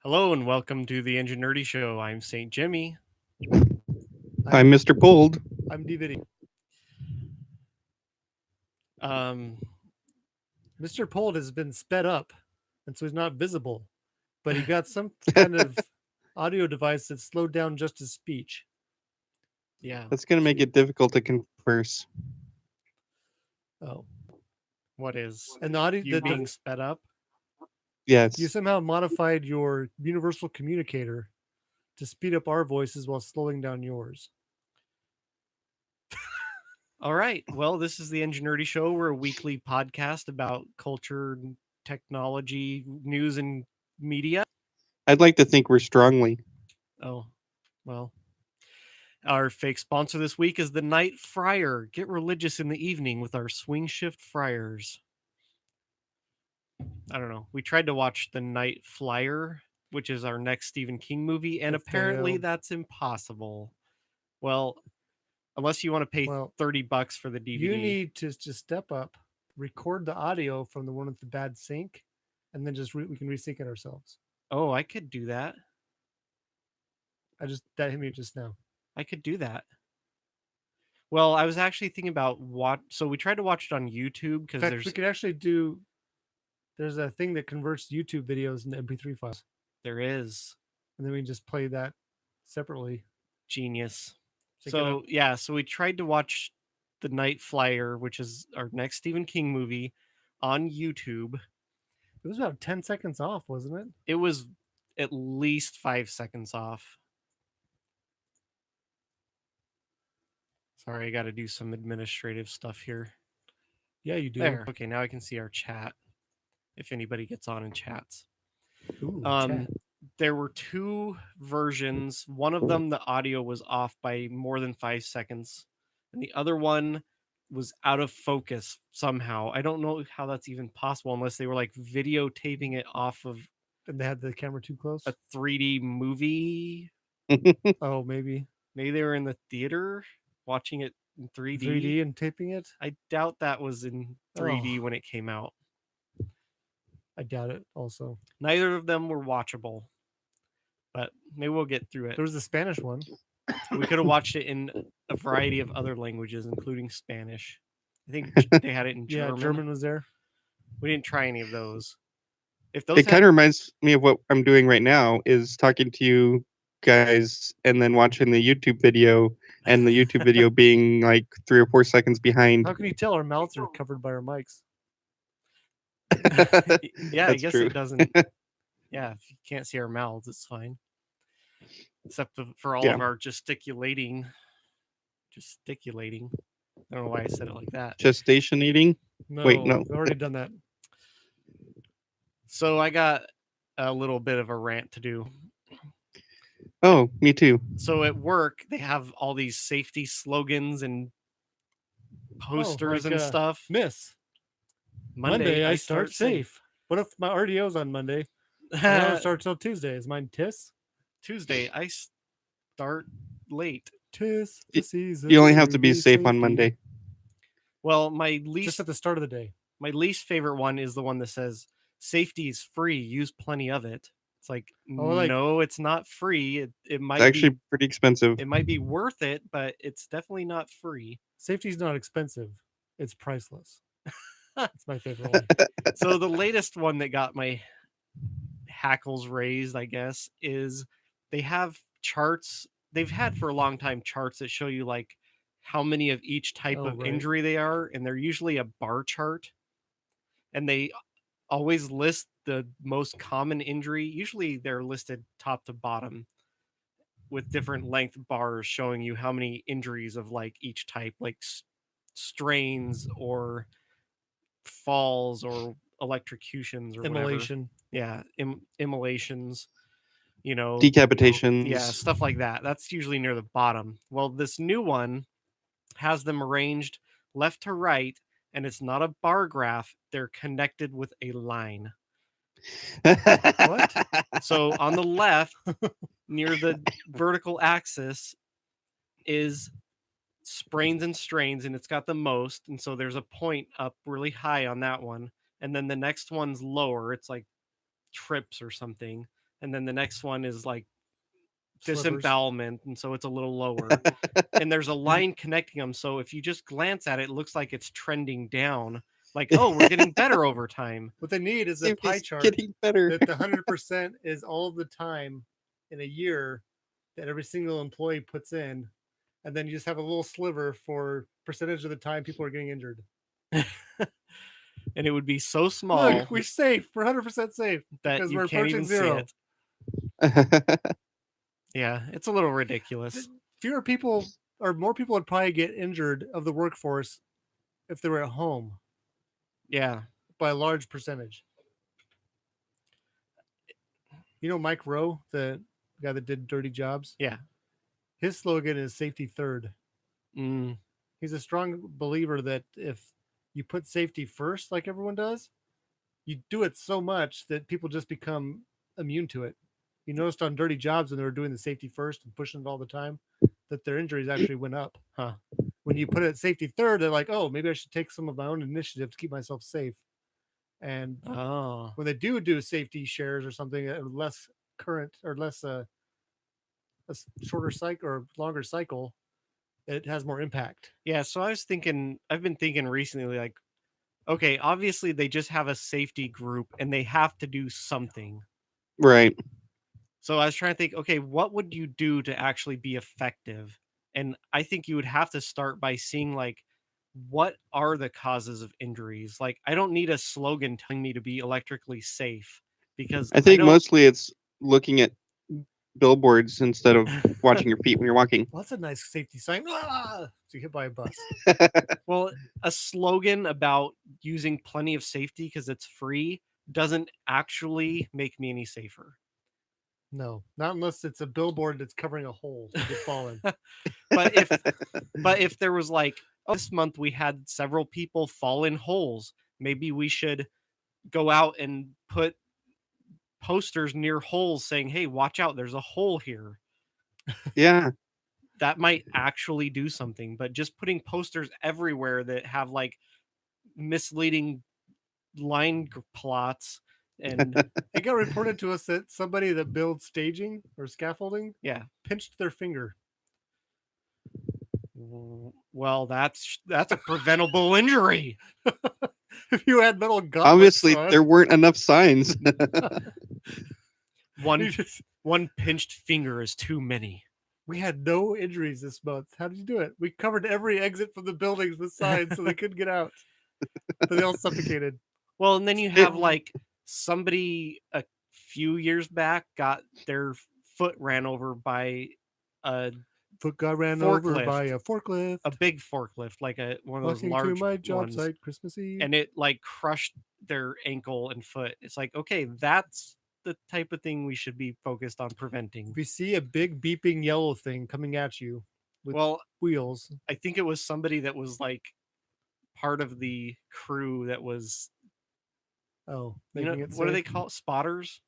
Hello and welcome to the Enginerdy Show. I'm St. Jimmy. I'm Mr. Pulled. I'm DVD. Um, Mr. Pold has been sped up, and so he's not visible, but he got some kind of audio device that slowed down just his speech. yeah. That's going to make it difficult to converse. Oh, What is and the audio you being sped up? Yes. you somehow modified your universal communicator to speed up our voices while slowing down yours. All right. Well, this is the Enginerdy Show. We're a weekly podcast about culture, technology, news, and media. I'd like to think we're strongly. Oh, well. Our fake sponsor this week is the Night Friar. Get religious in the evening with our swing shift friars. I don't know. We tried to watch The Night Flyer, which is our next Stephen King movie, and That's apparently failed. that's impossible. Well, unless you want to pay Well, $30 for the DVD. You need to just step up, record the audio from the one with the bad sync, and then we can resync it ourselves. Oh, I could do that. That hit me just now. I could do that. Well, I was actually thinking about so we tried to watch it on YouTube In because fact, we could actually do. There's a thing that converts YouTube videos into MP3 files, there is and then we can just play that separately. genius. Check it out. So we tried to watch The Night Flyer, which is our next Stephen King movie, on YouTube. It was about 10 seconds off, wasn't it? It was at least 5 seconds off. Sorry, I got to do some administrative stuff here. Yeah, you do. There. Okay, now I can see our chat. If anybody gets on and chats. Ooh, Um, chat. there were two versions. One of them, the audio was off by more than 5 seconds, and the other one was out of focus somehow. I don't know how that's even possible unless they were like videotaping it off of And they had the camera too close. a 3D movie. Oh, maybe Maybe they were in the theater watching it in 3D. 3D and taping it. I doubt that was in 3D Oh. when it came out. I doubt it. Also, Neither of them were watchable, but maybe we'll get through it. there was the Spanish one. We could have watched it in a variety of other languages, including Spanish. I think they had it in German. Yeah, German was there. We didn't try any of those. If those It kind of reminds me of what I'm doing right now is talking to you guys and then watching the YouTube video and the YouTube video being like 3 or 4 seconds behind. How can you tell our mouths are covered by our mics? yeah, I That's guess true. it doesn't. Yeah, if you can't see our mouths, it's fine. Except for all of our gesticulating. Gesticulating. I don't know why I said it like that. Gestation eating? No, Wait, no. I've already done that. So I got a little bit of a rant to do. Oh, me too. So at work, they have all these safety slogans and posters like, and stuff. Miss. Monday I start safe. What if my RDO's on Monday? I don't start till Tuesday. Is mine TIS? Tuesday, I start late. TIS the season. You only have to be safe on safety. Monday. Well, my least Just at the start of the day. my least favorite one is the one that says safety is free, use plenty of it. It's like, no, it's not free. It might It's actually be pretty expensive. it might be worth it, but it's definitely not free. Safety's not expensive. It's priceless. That's my favorite one. So the latest one that got my hackles raised, I guess, is they have charts. They've had for a long time charts that show you like how many of each type of injury they are, and they're usually a bar chart. And they always list the most common injury. Usually they're listed top to bottom with different length bars showing you how many injuries of like each type, like strains or falls or electrocutions or Immolation. whatever. Yeah, immolations, Decapitations. Yeah, stuff like that. That's usually near the bottom. Well, this new one has them arranged left to right, and it's not a bar graph. They're connected with a line. What? So on the left, near the vertical axis, is sprains and strains, and it's got the most. And so there's a point up really high on that one. And then the next one's lower. It's like trips or something. and then the next one is like Slivers. disembowelment, and so it's a little lower. And there's a line connecting them, so if you just glance at it, it looks like it's trending down. Like, oh, we're getting better over time. What they need is a Safety's pie chart getting better. that the 100% is all of the time in a year that every single employee puts in, and then you just have a little sliver for percentage of the time people are getting injured. And it would be so small Look, we're safe. We're 100% safe that because you we're can't approaching even zero. see it. Yeah, it's a little ridiculous. Fewer people or more people would probably get injured of the workforce if they were at home Yeah. by a large percentage. You know Mike Rowe, the guy that did Dirty Jobs? Yeah. His slogan is safety third. Mm. He's a strong believer that if you put safety first, like everyone does, you do it so much that people just become immune to it. You noticed on Dirty Jobs when they were doing the safety first and pushing it all the time, that their injuries actually went up. Huh. When you put it safety third, they're like, oh, maybe I should take some of my own initiative to keep myself safe. And Oh. when they do safety shares or something, less current or less a shorter cycle or longer cycle, it has more impact. Yeah, so I've been thinking recently, like, okay, obviously they just have a safety group and they have to do something. Right. So I was trying to think, okay, what would you do to actually be effective? And I think you would have to start by seeing, like, what are the causes of injuries? Like, I don't need a slogan telling me to be electrically safe because I I think don't. mostly it's looking at billboards instead of watching your feet when you're walking. Well, that's a nice safety sign. Ah! So you hit by a bus. Well, a slogan about using plenty of safety because it's free doesn't actually make me any safer. No, not unless it's a billboard that's covering a hole to get fallen. But if there was like, oh, this month we had several people fall in holes, maybe we should go out and put posters near holes saying, "Hey, watch out, there's a hole here." Yeah. That might actually do something, but just putting posters everywhere that have like misleading plots and It got reported to us that somebody that builds staging or scaffolding yeah. pinched their finger. Well, that's a preventable injury. If you had metal gauntlets Obviously, on, there weren't enough signs. One pinched finger is too many. We had no injuries this month. How did you do it? We covered every exit from the buildings with signs so they couldn't get out. But they all suffocated. Well, and then you have like somebody a few years back got their foot ran over by a Foot got ran over by a forklift. a big forklift, like one of those Walking large to my job ones, site Christmas Eve. and it like crushed their ankle and foot. It's like, okay, that's the type of thing we should be focused on preventing. If you see a big beeping yellow thing coming at you with wheels, I think it was somebody that was like part of the crew that was, oh, you know, what do they call it? Spotters?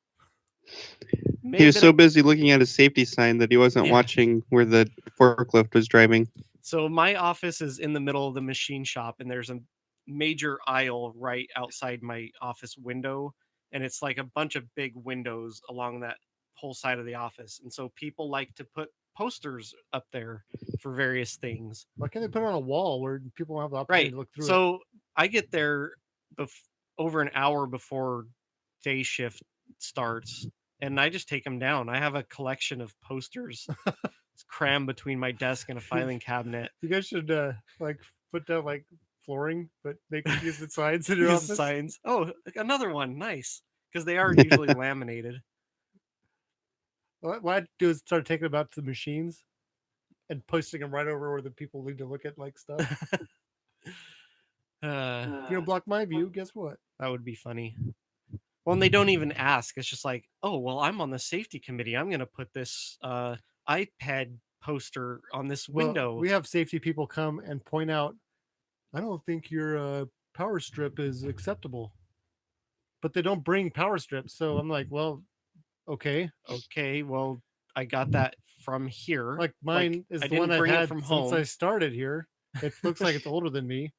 He was so busy looking at his safety sign that he wasn't watching where the forklift was driving. So my office is in the middle of the machine shop, and there's a major aisle right outside my office window, and it's like a bunch of big windows along that whole side of the office. And so people like to put posters up there for various things. Why can't they put it on a wall where people have the opportunity to look through so I get there over an hour before day shift starts, and I just take them down. I have a collection of posters crammed between my desk and a filing cabinet. You guys should like put down like flooring, but make them use the signs in your office. Signs. Oh, another one. Nice, because they are usually laminated. What I'd do is start taking them out to the machines and posting them right over where the people need to look at like stuff. If you don't block my view, guess what? That would be funny. Well, and they don't even ask. It's just like, oh, well, I'm on the safety committee. I'm going to put this iPad poster on this window. We have safety people come and point out, I don't think your power strip is acceptable. But they don't bring power strips. So I'm like, well, okay. Okay, well, I got that from here. Like mine is the one I've had from since I started here. It looks like it's older than me.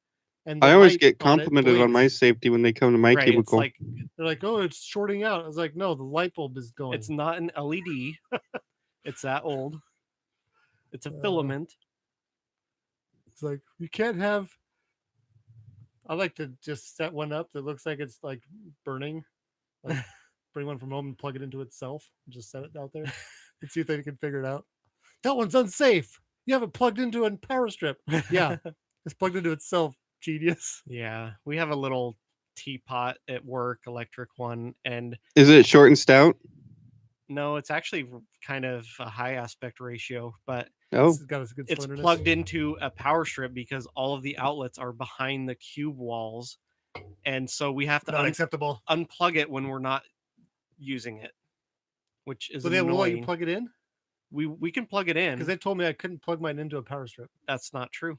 and the I always light get on it complimented on my blinks. safety when they come to my Right. It's cubicle. like They're like, "Oh, it's shorting out." I was like, "No, the light bulb is going." it's not an LED. It's that old. It's a Uh, filament. It's like you can't have. I like to just set one up that looks like it's like burning. Like bring one from home and plug it into itself. And just set it out there and see if they can figure it out. That one's unsafe. You have it plugged into a power strip. Yeah, it's plugged into itself. Genius. Yeah. We have a little teapot at work, electric one, and Is it short and stout? no, it's actually kind of a high aspect ratio, but Oh, It's got a good it's slenderness. plugged into a power strip because all of the outlets are behind the cube walls, and so we have to Not acceptable. unplug it when we're not using it, which is So they will let you annoying. plug it in We can plug it because in. they told me I couldn't plug mine into a power strip. That's not true.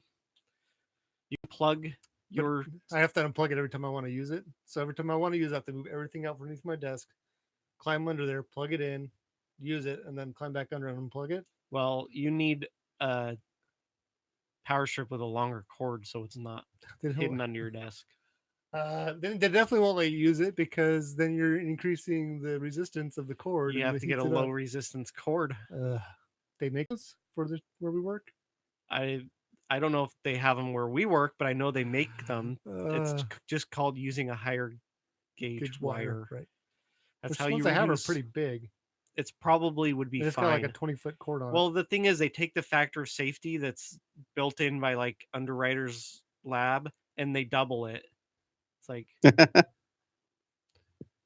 You plug your I have to unplug it every time I want to use it. So every time I want to use it, I have to move everything out from underneath my desk, climb under there, plug it in, use it, and then climb back under and unplug it. well, you need a power strip with a longer cord so it's not They don't- hidden under your desk. then they definitely won't let you use it because then you're increasing the resistance of the cord. You and have it to get a heats it low up. resistance cord. They make us for the where we work. I don't know if they have them where we work, but I know they make them. It's Uh, just called using a higher gauge wire. right? That's Which how ones you I have are reduce. pretty big. It's probably would be And it's got fine. like a 20-foot cord on it. Well, the thing is, they take the factor of safety that's built in by like Underwriters Lab, and they double it. It's like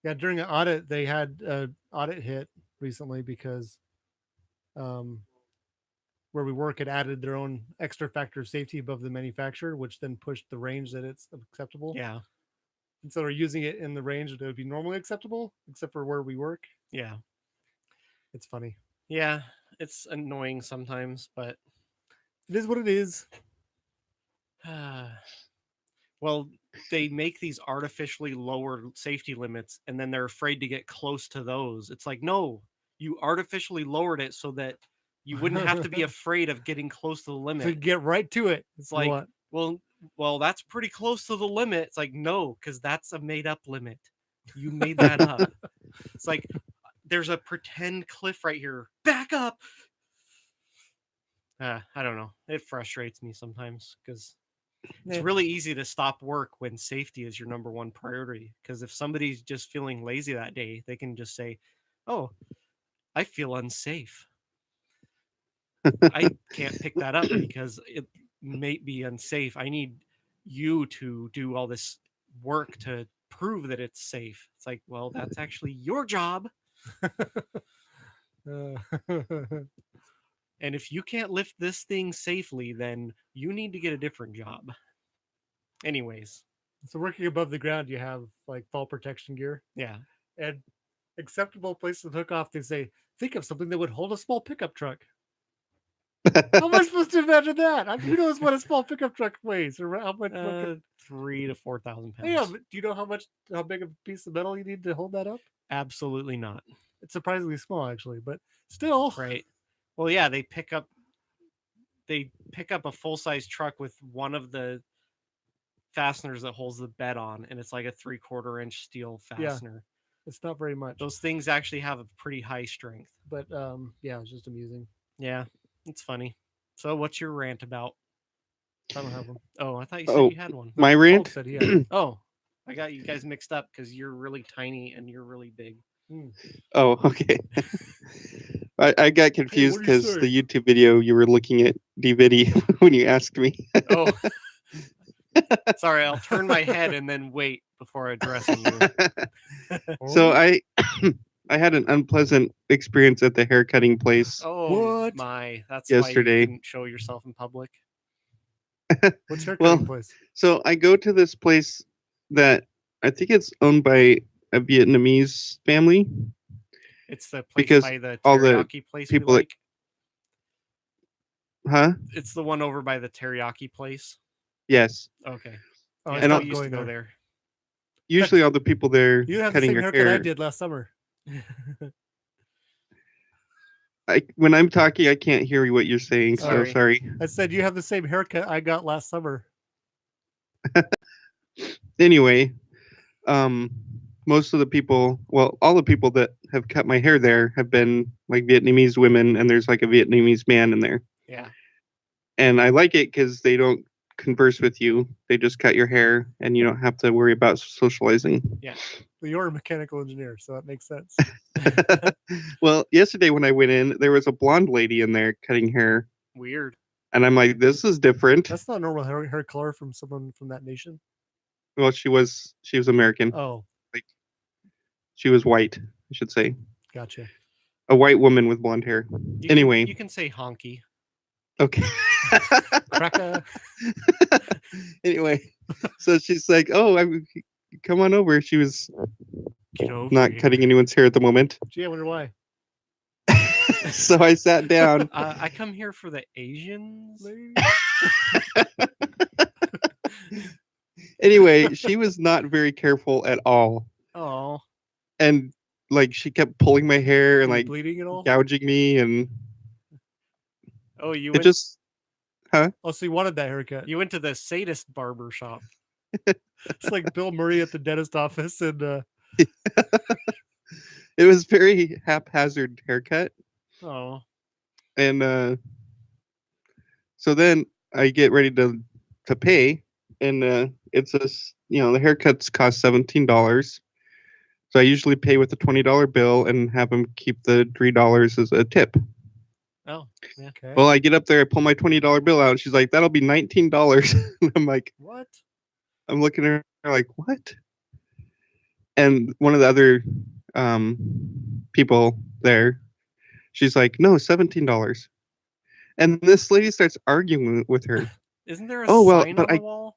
Yeah, during an audit, they had an audit hit recently because where we work had added their own extra factor of safety above the manufacturer, which then pushed the range that it's acceptable. yeah, And so they're using it in the range that would be normally acceptable, except for where we work. yeah, It's funny. yeah. It's annoying sometimes, but It is what it is. well, they make these artificially lower safety limits, and then they're afraid to get close to those. It's like, no, you artificially lowered it so that you wouldn't have to be afraid of getting close to the So limit. get right to it. It's like, well, that's pretty close to the limit. It's like, no, because that's a made up limit. You made that up. It's like there's a pretend cliff right here. Back up. I don't know. It frustrates me sometimes because it's really easy to stop work when safety is your number one priority. Because if somebody's just feeling lazy that day, they can just say, "Oh, I feel unsafe. I can't pick that up because it may be unsafe. I need you to do all this work to prove that it's safe." It's like, well, that's actually your job. And if you can't lift this thing safely, then you need to get a different job. Anyways, So working above the ground, you have like fall protection gear yeah. and acceptable places to hook off. They say, think of something that would hold a small pickup truck. How am I supposed to imagine that? Who knows what a small pickup truck weighs or how much? 3,000 to 4,000 pounds. Yeah, but do you know how big a piece of metal you need to hold that up? Absolutely not. It's surprisingly small, actually, but still. Right. Well, yeah, they pick up a full size truck with one of the fasteners that holds the bed on, and it's like a 3/4 inch steel fastener. It's not very much. Those things actually have a pretty high strength. But yeah, it's just amusing. Yeah, it's funny. So, what's your rant about? I don't have one. Oh, I thought you said you had one. My Paul rant? said he had. Oh, I got you guys mixed up because you're really tiny and you're really big. Oh, okay. I got confused what do you because say? the YouTube video you were looking at DVD when you asked me. Oh, sorry. I'll turn my head and then wait before addressing you. So I had an unpleasant experience at the haircutting place. Oh What? my! That's Yesterday. why you couldn't show yourself in public. What's your Well, cutting place? So I go to this place that I think it's owned by a Vietnamese family. It's the place Because by the all the teriyaki place we people that- like. Huh? It's the one over by the teriyaki place. Yes. Okay. Oh, Yeah, I And I stopped used to going go there. there. Usually all the people there You have the cutting same your haircut I hair. did last summer. When I'm talking, I can't hear what you're saying. Sorry. So sorry. I said you have the same haircut I got last summer. Anyway, um, most of the people, well, all the people that have cut my hair there have been like Vietnamese women, and there's like a Vietnamese man in there. Yeah. And I like it because they don't converse with you; they just cut your hair, and you don't have to worry about socializing. Yeah. Well, you're a mechanical engineer, so that makes sense. Well, yesterday when I went in, there was a blonde lady in there cutting hair, Weird. and I'm like, "This is different." That's not normal hair color from someone from that nation. Well, she was American. Oh, Like she was white, I should say. gotcha. A white woman with blonde hair. Anyway, You can say honky. okay. Cracker. Anyway, so she's like, "Oh, come on over." She was Get over not here. cutting anyone's hair at the moment. Gee, I wonder why. So I sat down. I come here for the Asians. Anyway, she was not very careful at all. Oh. And like she kept pulling my hair and Were you like bleeding at all? gouging me, and Oh, you it went just Oh, so you wanted that haircut. you went to the sadist barber shop. It's like Bill Murray at the dentist office, and it was very haphazard haircut. Oh. And so then I get ready to pay, and it's the haircuts cost $17. So I usually pay with a $20 bill and have them keep the $3 as a tip. Oh. Yeah. okay. Well, I get up there, I pull my $20 bill out, and she's like, "That'll be $19." And I'm like, What? I'm looking at her like, "What?" And one of the other people there, she's like, "No, $17." And this lady starts arguing with her. Isn't there a Oh, well, sign but on the wall?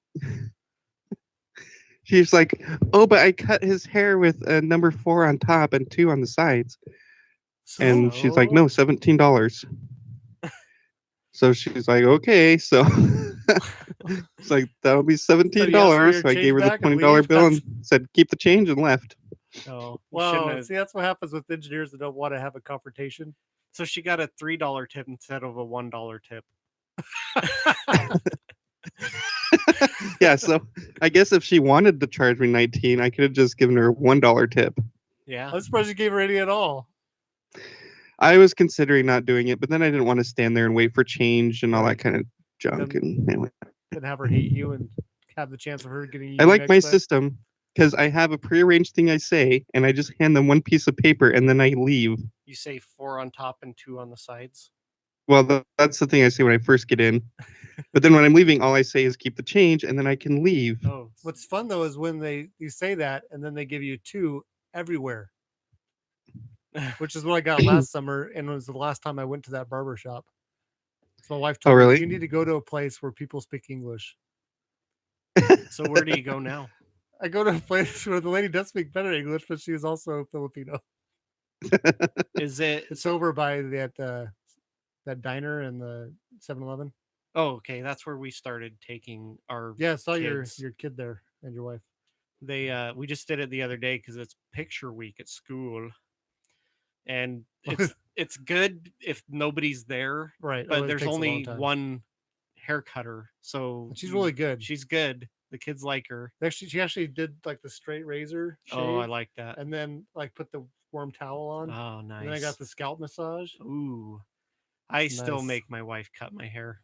She's like, "Oh, but I cut his hair with a number 4 on top and 2 on the sides." And she's like, "No, $17." So she's like, "Okay." So it's like, "That'll be So $17." you asked for your So I change gave her the back and $20 leave? bill and said, "Keep the change," and left. Oh. You shouldn't Well, have. see, that's what happens with engineers that don't want to have a confrontation. So she got a $3 tip instead of a $1 tip. Yeah, so I guess if she wanted to charge me 19, I could have just given her a $1 tip. Yeah. I'm surprised you gave her any at all. I was considering not doing it, but then I didn't want to stand there and wait for change and all Right. that kind of junk. Then- And anyway, Then have her hate you and have the chance of her getting you. I like next my time. system because I have a prearranged thing I say, and I just hand them one piece of paper and then I leave. You say 4 on top and 2 on the sides. Well, that's the thing I say when I first get in. But then when I'm leaving, all I say is keep the change, and then I can leave. Oh. What's fun though is when you say that and then they give you 2 everywhere, which is what I got last summer, and it was the last time I went to that barber shop. So my wife told me, really? "You need to go to a place where people speak English." So where do you go now? I go to a place where the lady does speak better English, but she is also Filipino. Is it It's over by that diner and the 7-Eleven. Oh, okay. That's where we started taking our Yeah, I saw your kids. kid there and your wife. We just did it the other day because it's picture week at school. And it's good if nobody's there, Right. but it there's takes a long only time. one hair cutter. So And she's really good. She's good. The kids like her. She actually did like the straight razor shave, Oh, I like that. and then like put the warm towel on. Oh, And then I nice. got the scalp massage. Ooh. I still Nice. make my wife cut my hair.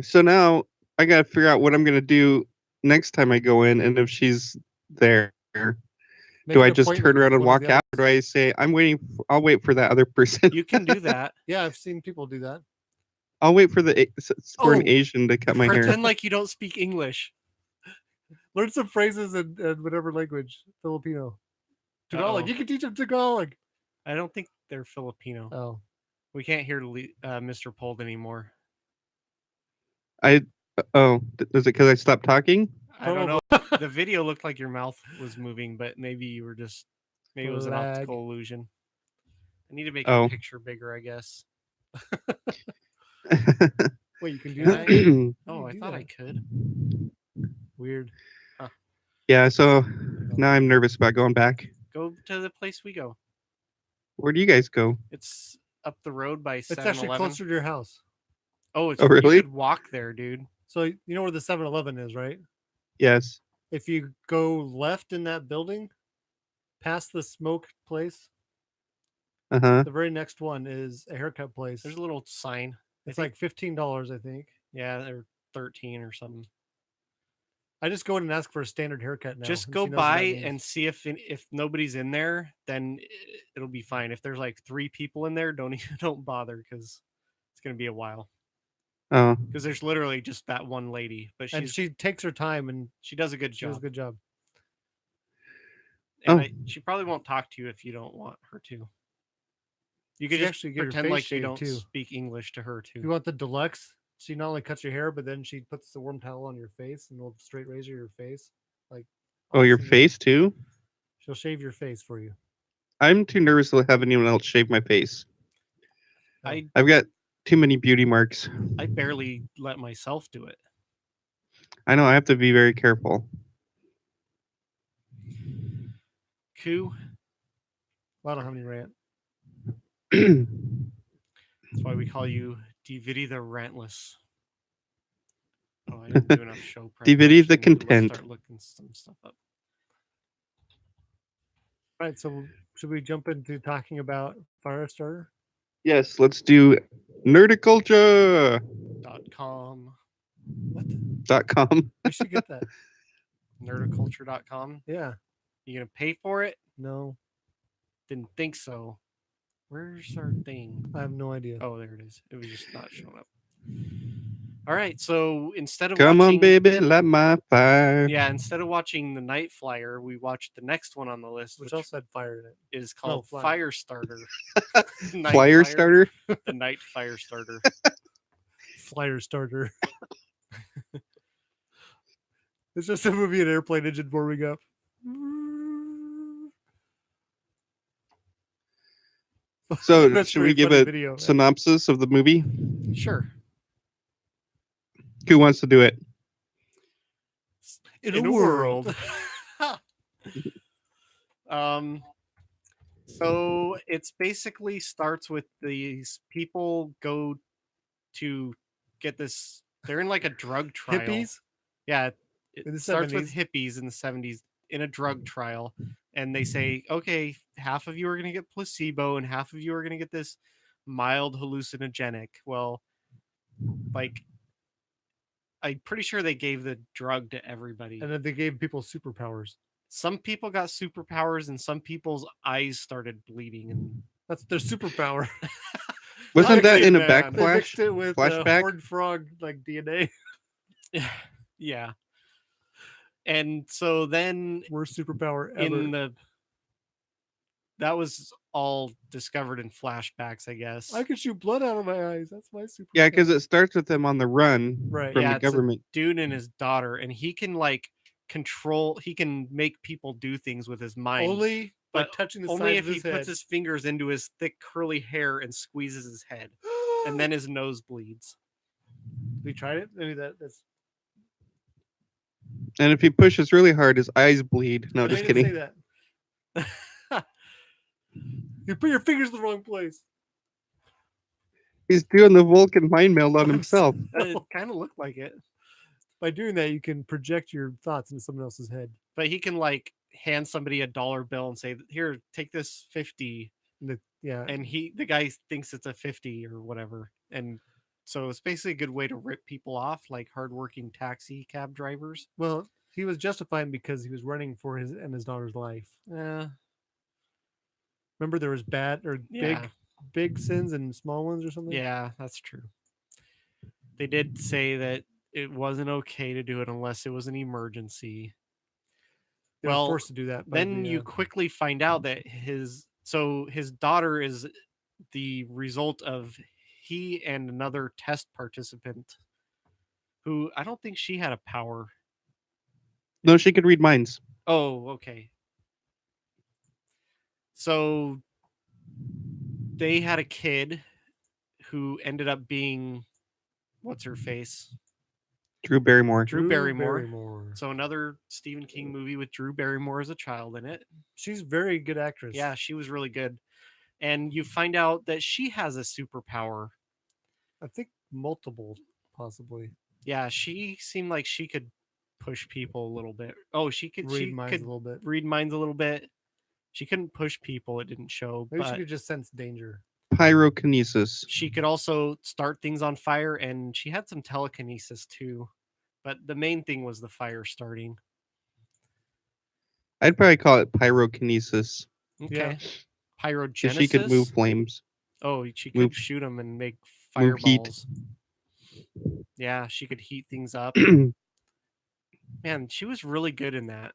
So now I got to figure out what I'm going to do next time I go in, and if she's there, Make do an I just appointment turn around with and one of walk the out, or do I say, I'll wait for that other person? You can do that. Yeah, I've seen people do that. I'll wait for an Oh, Asian to cut my hair. Pretend like you don't speak English. Learn some phrases in whatever language. Filipino. Tagalog. Uh-oh. You can teach them Tagalog. I don't think they're Filipino. Oh. We can't hear Mr. Pold anymore. Is it because I stopped talking? I don't know. The video looked like your mouth was moving, but maybe it was an Lag. optical illusion. I need to make Oh. the picture bigger, I guess. Wait, you can do Can that? I? Oh, I do thought that? I could. Weird. Yeah, so now I'm nervous about going back. Go to the place we go. Where do you guys go? It's up the road by It's 7-Eleven. actually closer to your house. Oh, it's Oh, really? You could walk there, dude. So you know where the 7-Eleven is, right? Yes. If you go left in that building, past the smoke place, Uh-huh. the very next one is a haircut place. There's a little sign. It's like $15, I think. Yeah, they're 13 or something. I just go in and ask for a standard haircut now. Just and go she knows what that by means. and see if nobody's in there, then it'll be fine. If there's like 3 people in there, don't bother because it's gonna be a while. Oh. Because there's literally just that one lady, but And she takes her time and she does a good she does a job, good job. and Oh. she probably won't talk to you if you don't want her to. You could She just actually get her pretend face like you shaved, don't too. speak English to her If you too. want the deluxe, she not only cuts your hair, but then she puts the warm towel on your face and will straight razor your face. Like, Oh, your awesome, man. face too? She'll shave your face for you. I'm too nervous to have anyone else shave my face. Oh. I've got too many beauty marks. I barely let myself do it. I know I have to be very careful. Coup. Well, I don't have any rant. That's why we call you DVD the Rantless. Oh, I didn't do enough show prep. DVD the Actually, need to content. Start looking some stuff up. All right, so should we jump into talking about Firestarter? Yes, let's do nerdiculture.com. .com. What? We should get that. Nerdiculture.com. Yeah. You gonna pay for it? No, Didn't think so. Where's our thing? I have no idea. Oh, there it is. It was just not showing up. All right, so instead of Come watching, on, baby, light my fire. yeah, instead of watching the Night Flyer, we watched the next one on the list, Which which also had fire in it. is called Flyer. Firestarter. Night Flyer starter? The Night Firestarter. Flyer starter. It's just a movie, an airplane engine warming up. So, That's should very we give funny a video. synopsis of the movie? Sure. Who wants to do it? In a world. So it's basically starts with these people go to get this. They're in like a drug trial. Hippies? Yeah, In the it starts with 70s. hippies in the 70s in a drug trial, and they say, okay, half of you are going to get placebo, and half of you are going to get this mild hallucinogenic. Well, like, I'm pretty sure they gave the drug to everybody. And then they gave people superpowers. Some people got superpowers, and some people's eyes started bleeding. And That's their superpower. Wasn't that in a Man. They backflash? mixed it with Flashback? horned frog like DNA. yeah. And so then Worst superpower ever. in that was all discovered in flashbacks, I guess. I can shoot blood out of my eyes. That's my superpower. Yeah, because it starts with them on the run Right. from Yeah, the it's a government. dude and his daughter, and he can like control. He can make people do things with his mind. Only by but touching the only sides if of he his puts head. his fingers into his thick curly hair and squeezes his head, and then his nose bleeds. We tried it. Maybe that's. And if he pushes really hard, his eyes bleed. No, I just didn't kidding. say that. You put your fingers in the wrong place. He's doing the Vulcan mind meld on I'm himself. It kind of looked like it, By doing that, you can project your thoughts into someone else's head. but he can like hand somebody a dollar bill and say, "Here, take this 50." Yeah. And the guy thinks it's a 50 or whatever, and so it's basically a good way to rip people off, like hardworking taxi cab drivers. Well, he was justifying because he was running for his and his daughter's life. Yeah, Remember, there was bad or yeah, big sins and small ones or something. yeah, that's true. They did say that it wasn't okay to do it unless it was an emergency. They were Well, forced to do that. by then the, you quickly find out that his daughter is the result of he and another test participant who I don't think she had a power. No, she could read minds. Oh, okay. So they had a kid who ended up being what's her face? Drew Barrymore. Drew Barrymore. So another Stephen King movie with Drew Barrymore as a child in it. She's a very good actress. Yeah, she was really good. And you find out that she has a superpower. I think multiple, possibly. Yeah, she seemed like she could push people a little bit. Oh, Read she minds could a little bit. read minds a little bit. She couldn't push people, it didn't show, Maybe she but could just sense danger. Pyrokinesis. she could also start things on fire, and she had some telekinesis too. But the main thing was the fire starting. I'd probably call it pyrokinesis Yeah. Okay. because she could move Pyrogenesis. flames, Oh, she move could shoot them and make move heat. fireballs. Yeah, she could heat things up. Man, she was really good in that.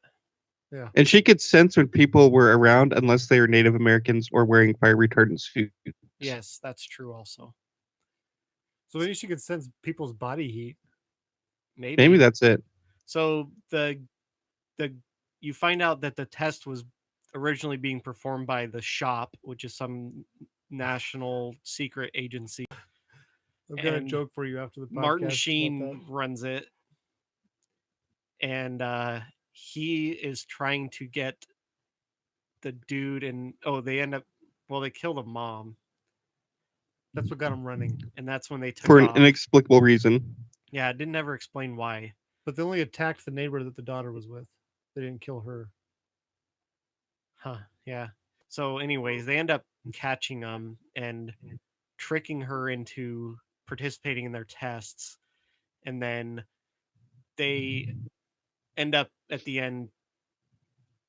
Yeah. And she could sense when people were around unless they were Native Americans or wearing fire retardant suits. Yes, that's true also. So maybe she could sense people's body heat. Maybe. Maybe that's it. So the you find out that the test was originally being performed by the shop, which is some national secret agency. I've got a And joke for you after the podcast. Martin about Sheen that. runs it, and he is trying to get the dude, and they end up, they kill the mom, That's what got him running. and that's when they took For an off. inexplicable reason. Yeah, it didn't ever explain why. But they only attacked the neighbor that the daughter was with. They didn't kill her. Huh? Yeah. So, anyways, they end up catching him and tricking her into participating in their tests, and then they end up at the end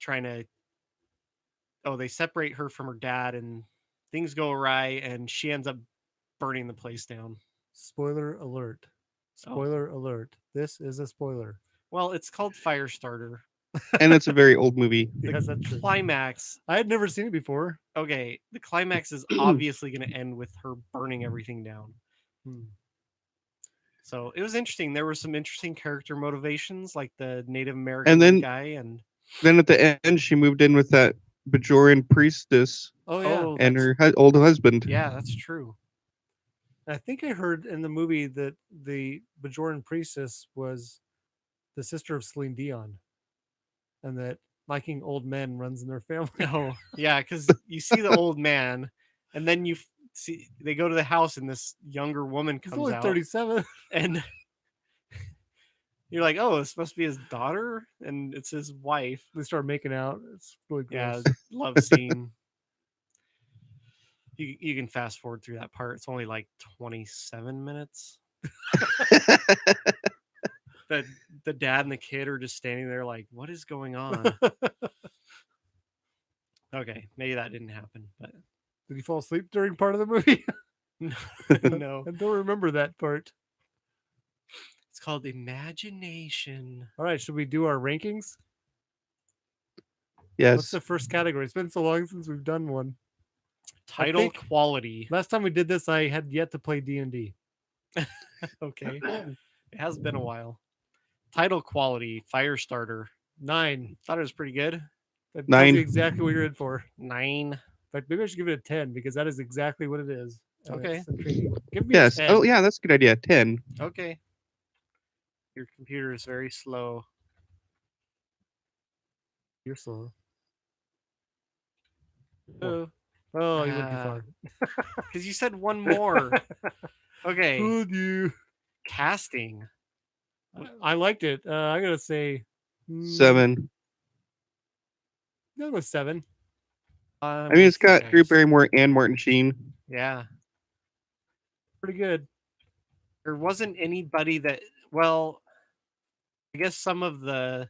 trying to they separate her from her dad, and things go awry, and she ends up burning the place down. Spoiler alert. Spoiler alert. This is a spoiler. Well, it's called Firestarter. And it's a very old movie. Yes, that's true. Climax. I had never seen it before. Okay, the climax is obviously going to end with her burning everything down. Hmm. So it was interesting. There were some interesting character motivations, like the Native American And then guy, and then at the end she moved in with that Bajoran priestess Oh yeah. and that's her old husband. yeah, that's true. I think I heard in the movie that the Bajoran priestess was the sister of Celine Dion, and that liking old men runs in their family. Oh, yeah, because you see the old man, and then you see they go to the house, and this younger woman He's comes only out, 37. and you're like, "Oh, it's supposed to be his daughter," and it's his wife. They start making out. It's really gross. Yeah, love scene. You can fast forward through that part. It's only like 27 minutes. The dad and the kid are just standing there like, what is going on? Okay, maybe that didn't happen, but Did he fall asleep during part of the movie? no. I don't remember that part. It's called imagination. All right, should we do our rankings? What's Yes. the first category? It's been so long since we've done one. Title think- quality. Last time we did this, I had yet to play D&D. Okay. It has been a while. Title quality, Firestarter. 9. Thought it was pretty good. That tells 9. you exactly what you're in for. 9. In fact, maybe I should give it a 10 because that is exactly what it is. and Okay. it's intriguing. Give me Yes. a 10. Oh yeah, that's a good idea. 10. Okay. Your computer is very slow. You're slow. Oh, Oh, you went too Ah. far. because you said one more. Okay. Fooled you. Casting. I liked it. I'm gonna say 7. I'm gonna go 7. I mean, it's got Drew Barrymore and Martin Sheen. Yeah. Pretty good. There wasn't anybody that, well, I guess some of the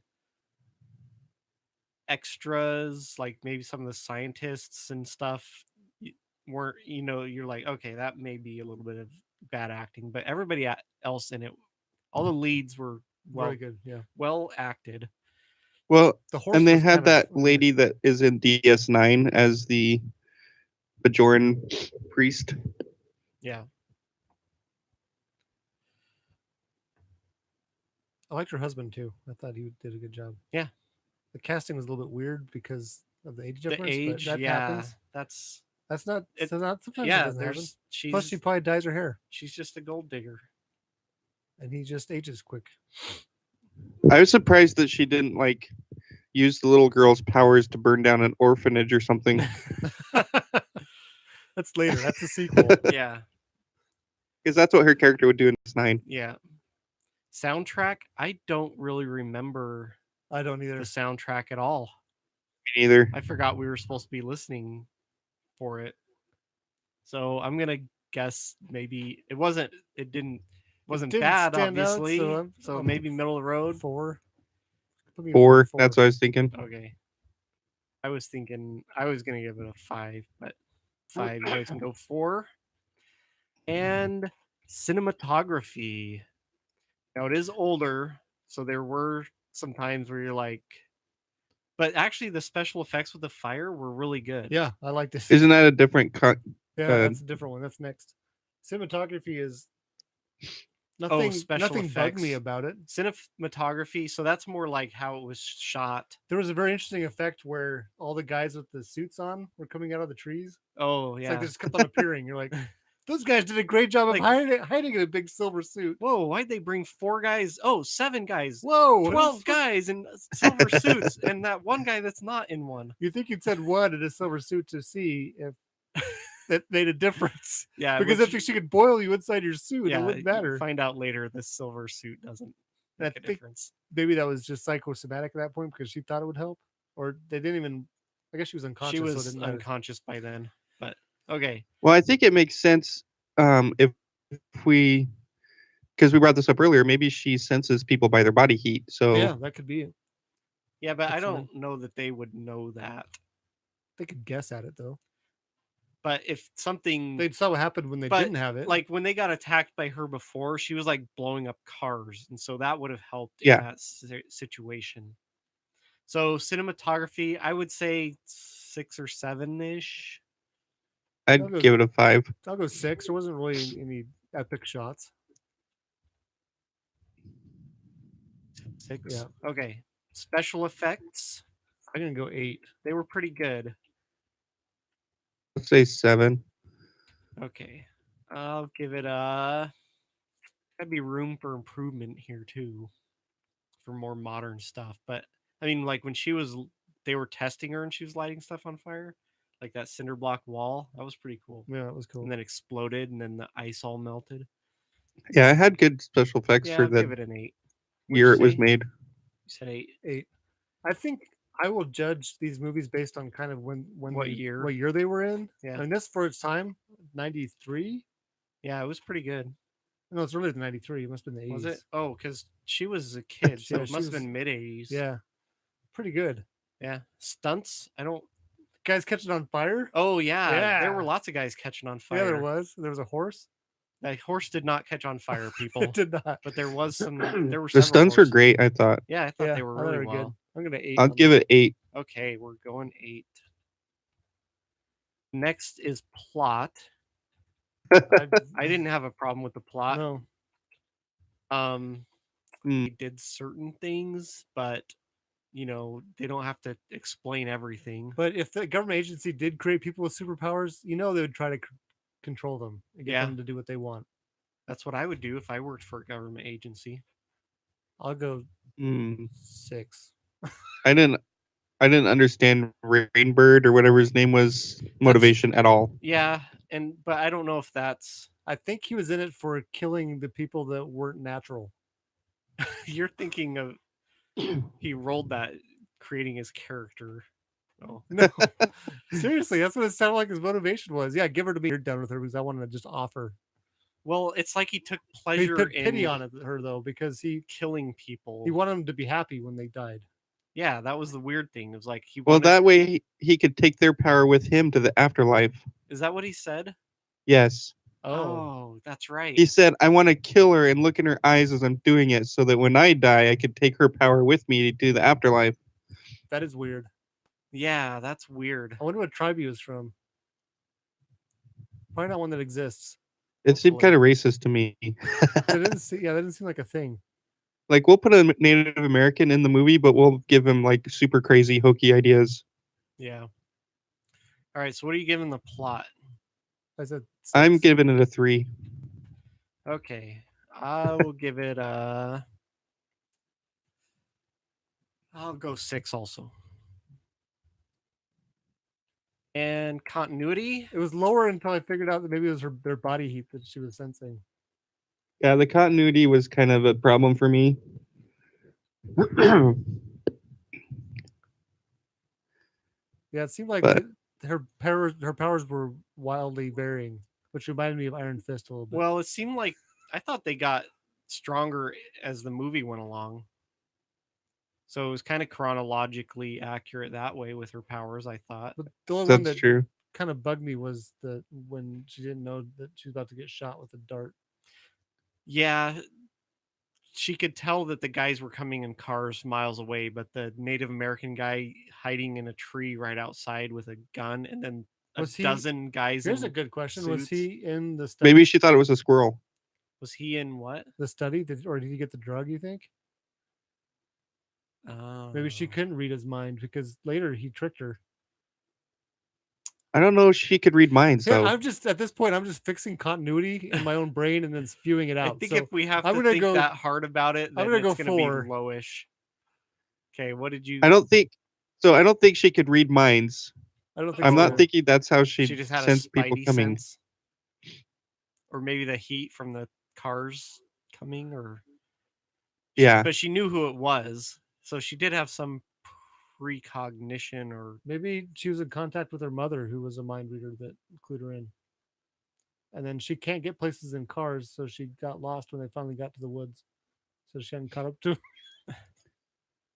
extras, like maybe some of the scientists and stuff, weren't, you're like, okay, that may be a little bit of bad acting, but everybody else in it, all the leads were Very good. Yeah. well acted. Well, The horse and they was had kind of that weird. lady that is in DS9 as the Bajoran priest. Yeah. I liked her husband too. I thought he did a good job. Yeah. The casting was a little bit weird because of the age The difference. age, but that yeah, happens. that's That's not. It- so not sometimes it yeah. doesn't happen. There's Plus, she probably dyes her hair, she's just a gold digger. and he just ages quick. I was surprised that she didn't like use the little girl's powers to burn down an orphanage or something. That's later. That's the sequel. Yeah, Because that's what her character would do in this 9. yeah. Soundtrack, I don't really remember I don't the either. soundtrack at all. Me neither. I forgot we were supposed to be listening for it. So I'm gonna guess maybe it wasn't didn't bad, stand out, so obviously. So I'll maybe put middle of the road. 4. Put me for 4. 4. That's what I was thinking. Okay. I was thinking I was gonna give it a 5, but 5, you guys can go 4. And cinematography. Now it is older, so there were some times where you're like, but actually the special effects with the fire were really good. Yeah, I liked it. Isn't that a different Yeah, that's a different one. That's next. Cinematography is nothing. Special Nothing bugged me effects. about it. Cinematography, so that's more like how it was shot. There was a very interesting effect where all the guys with the suits on were coming out of the trees. Oh It's like yeah. they just kept on appearing. You're like, those guys did a great job of Like- hiding in a big silver suit. Whoa, why'd they bring 4 guys? Oh, 7 guys. Whoa, 12 guys in silver suits and that one guy that's not in one. You think you'd send one in a silver suit to see if that made a difference? Yeah, Because if she could boil you inside your suit, it wouldn't you matter. find out later the silver suit doesn't make a think- difference. Maybe that was just psychosomatic at that point because she thought it would help, or they didn't even. I guess she was unconscious. She so it was didn't matter. unconscious by then. But okay. Well, I think it makes sense if we, because we brought this up earlier, maybe she senses people by their body heat. So Yeah, that could be it. Yeah, but I That's don't know that they would know that. They could guess at it though. But if something They'd saw what happened when they but didn't have it. like when they got attacked by her before, she was like blowing up cars, and so that would have helped in Yeah. that situation. So cinematography, I would say 6 or 7 ish. I'd I'll go- give it a 5. I'll go 6. There wasn't really any epic shots. 6. Yeah. Okay. Special effects, I'm gonna go 8. they were pretty good. Let's say 7. Okay. I'll give it gotta be room for improvement here too for more modern stuff. But I mean, like when they were testing her and she was lighting stuff on fire, like that cinder block wall, that was pretty cool. Yeah, that was cool. And then exploded, and then the ice all melted. Yeah, it had good special effects Yeah, for I'll the give it an 8. year it was say? made. You said 8. 8. I think I will judge these movies based on kind of when What year? what year they were in. Yeah. I mean, this for its time, 93. Yeah, it was pretty good. No, it's earlier than 93. It must have been the 80s. Was it? Oh, because she was a kid, so Yeah, it she must have was- been mid 80s. Yeah, pretty good. Yeah. Stunts? I don't. Guys catching on fire. Oh, yeah. There Yeah. were lots of guys catching on fire. Yeah, there was. There was a horse. That horse did not catch on fire, people. It did not. But there was some. There were The several stunts were horses. great, I thought. Yeah, I thought Yeah, they were I thought really good. well. I'm gonna 8. I'll give it 8. Okay, we're going 8. Next is plot. I didn't have a problem with the plot. No, They did certain things, but they don't have to explain everything. but if the government agency did create people with superpowers, they would try to control them and get Yeah. them to do what they want. That's what I would do if I worked for a government agency. I'll go Mm. 6. I didn't understand Rainbird or whatever his name was motivation at all. Yeah, but I don't know if that's I think he was in it for killing the people that weren't natural. you're thinking of he rolled that creating his character. Oh. No, seriously, that's what it sounded like his motivation was. Yeah, give her to me. You're done with her because I wanted to just offer. Well, it's like he took He pleasure put in pity on her though because he killing people. wanted them to be happy when they died. Yeah, that was the weird thing. It was like he Well, wanted, that way he could take their power with him to the afterlife. Is that what he said? Yes. Oh, that's right. He said, I want to kill her and look in her eyes as I'm doing it so that when I die, I could take her power with me to the afterlife. That is weird. Yeah, that's weird. I wonder what tribe he was from. Probably not one that exists. It seemed Hopefully. kind of racist to me. That didn't seem, that didn't seem like a thing. Like, we'll put a Native American in the movie, but we'll give him like super crazy, hokey ideas. Yeah. All right, so what are you giving the plot? I said I'm 6. giving it a 3. Okay. I will give it a I'll go 6 also. And continuity? It was lower until I figured out that maybe it was their body heat that she was sensing. Yeah, the continuity was kind of a problem for me. Yeah, it seemed like But her powers were wildly varying, which reminded me of Iron Fist a little bit. Well, it seemed like I thought they got stronger as the movie went along. So it was kind of chronologically accurate that way with her powers, I thought. But the only one that's that true. kind of bugged me was the when she didn't know that she was about to get shot with a dart. Yeah, she could tell that the guys were coming in cars miles away, but the Native American guy hiding in a tree right outside with a gun, and then a Was he? dozen guys Here's a in good question: was suits. he in the Maybe study? she thought it was a squirrel. Was he in what? The study, or did he get the drug? You think? Maybe she Oh. couldn't read his mind because later he tricked her. I don't know if she could read minds Yeah, though. I'm just at this point. I'm just fixing continuity in my own brain and then spewing it I out. think if So we have I'm to gonna think go. that hard about it, I'm then gonna go it's going to be 4. lowish. Okay, what did I you? don't think so. I don't think she could read minds. I don't think I'm so. not Oh, Either. thinking that's how she she just had a sensed people spidey coming. sense, or maybe the heat from the cars coming, or Yeah, but she knew who it was, so she did have some precognition, or Maybe she was in contact with her mother, who was a mind reader that clued her in. And then she can't get places in cars, so she got lost when they finally got to the woods. So she hadn't caught up to.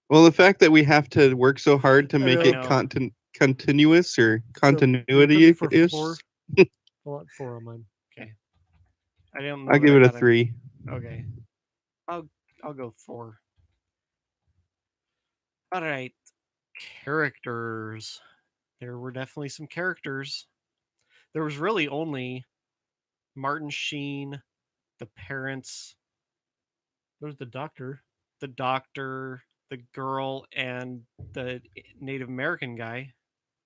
well, the fact that we have to work so hard to I make I know. it know. continuous or So you're putting me continuity for is, 4. Well, at 4 on mine. Okay, I don't I'll know that give I it a had a. 3. Okay, I'll I'll go 4. All right, characters. There were definitely some characters. There was really only Martin Sheen, the parents, There's the doctor. the doctor, the girl, and the Native American guy.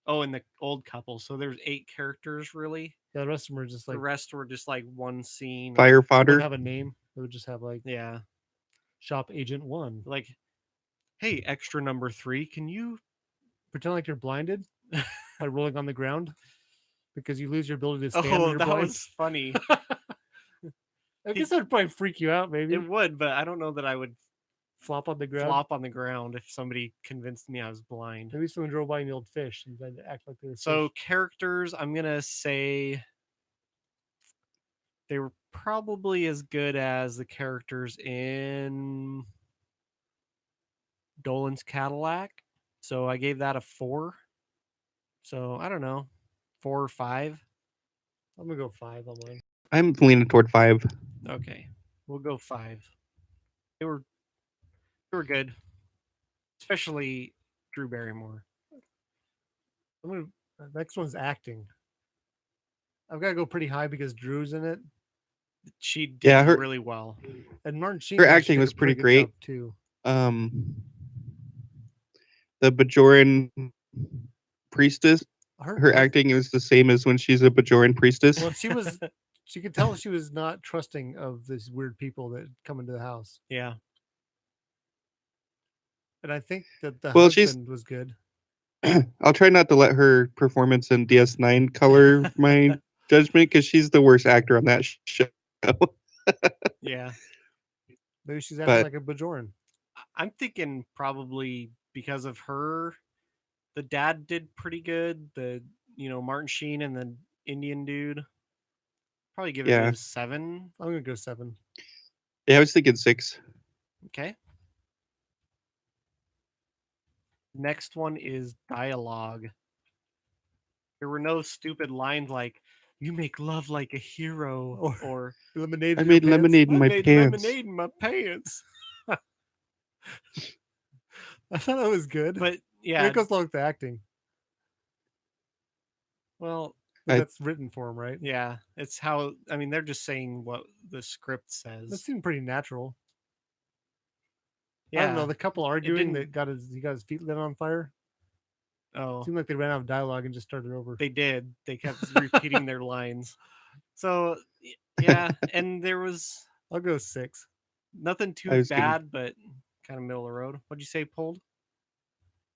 Oh, and the old couple. So there's 8 characters really. Yeah, the rest of them are just The like rest were just like one scene Fire or they wouldn't fodder. have a name. They would just have like yeah, Shop Agent 1. like hey, extra number 3, can you Pretend like you're blinded by rolling on the ground because you lose your ability to stand when Oh, you're that blind. was funny. I He guess that'd probably freak you out, it maybe. would, but I don't know that I would Flop on the ground. flop on the ground if somebody convinced me I was blind. Maybe someone drove by an old fish and tried to act like they were So fish. characters, I'm gonna say they were probably as good as the characters in Dolan's Cadillac. So I gave that a 4. So I don't know, 4 or 5. I'm gonna go 5 on mine. I'm leaning toward 5. Okay, we'll go 5. They were they were good, especially Drew Barrymore. I'm gonna next one's acting. I've got to go pretty high because Drew's in it, She did Yeah, do her really well. and Martin her Sheen actually acting did a was pretty pretty good job great. too. Um, the Bajoran priestess, Her, her I, acting was the same as when she's a Bajoran priestess. well, she could tell she was not trusting of these weird people that come into the house, Yeah. and I think that the Well, she's. husband was good. I'll try not to let her performance in DS9 color my judgment because she's the worst actor on that show. Yeah. Maybe she's acting But like a Bajoran. I'm thinking probably because of her, the dad did pretty good. Martin Sheen and the Indian dude. Probably give it yeah, a 7. I'm gonna go 7. yeah, I was thinking 6. Okay. Next one is dialogue. There were no stupid lines like "You make love like a hero" or Lemonade I in your made pants. lemonade in "I my made pants. lemonade in my pants." I thought that was good. But Maybe yeah, it goes along with the acting. well, But I that's written for him, right? yeah, it's how I mean they're just saying what the script That says. seemed pretty natural. I don't know. Yeah, The couple it arguing didn't. that he got his feet lit on fire. Oh, Seemed like they ran out of dialogue and just started over. they did. They kept repeating their lines. So yeah, and there was I'll go 6. nothing I too was thinking bad, but kind of middle of the road. What'd you say, pulled?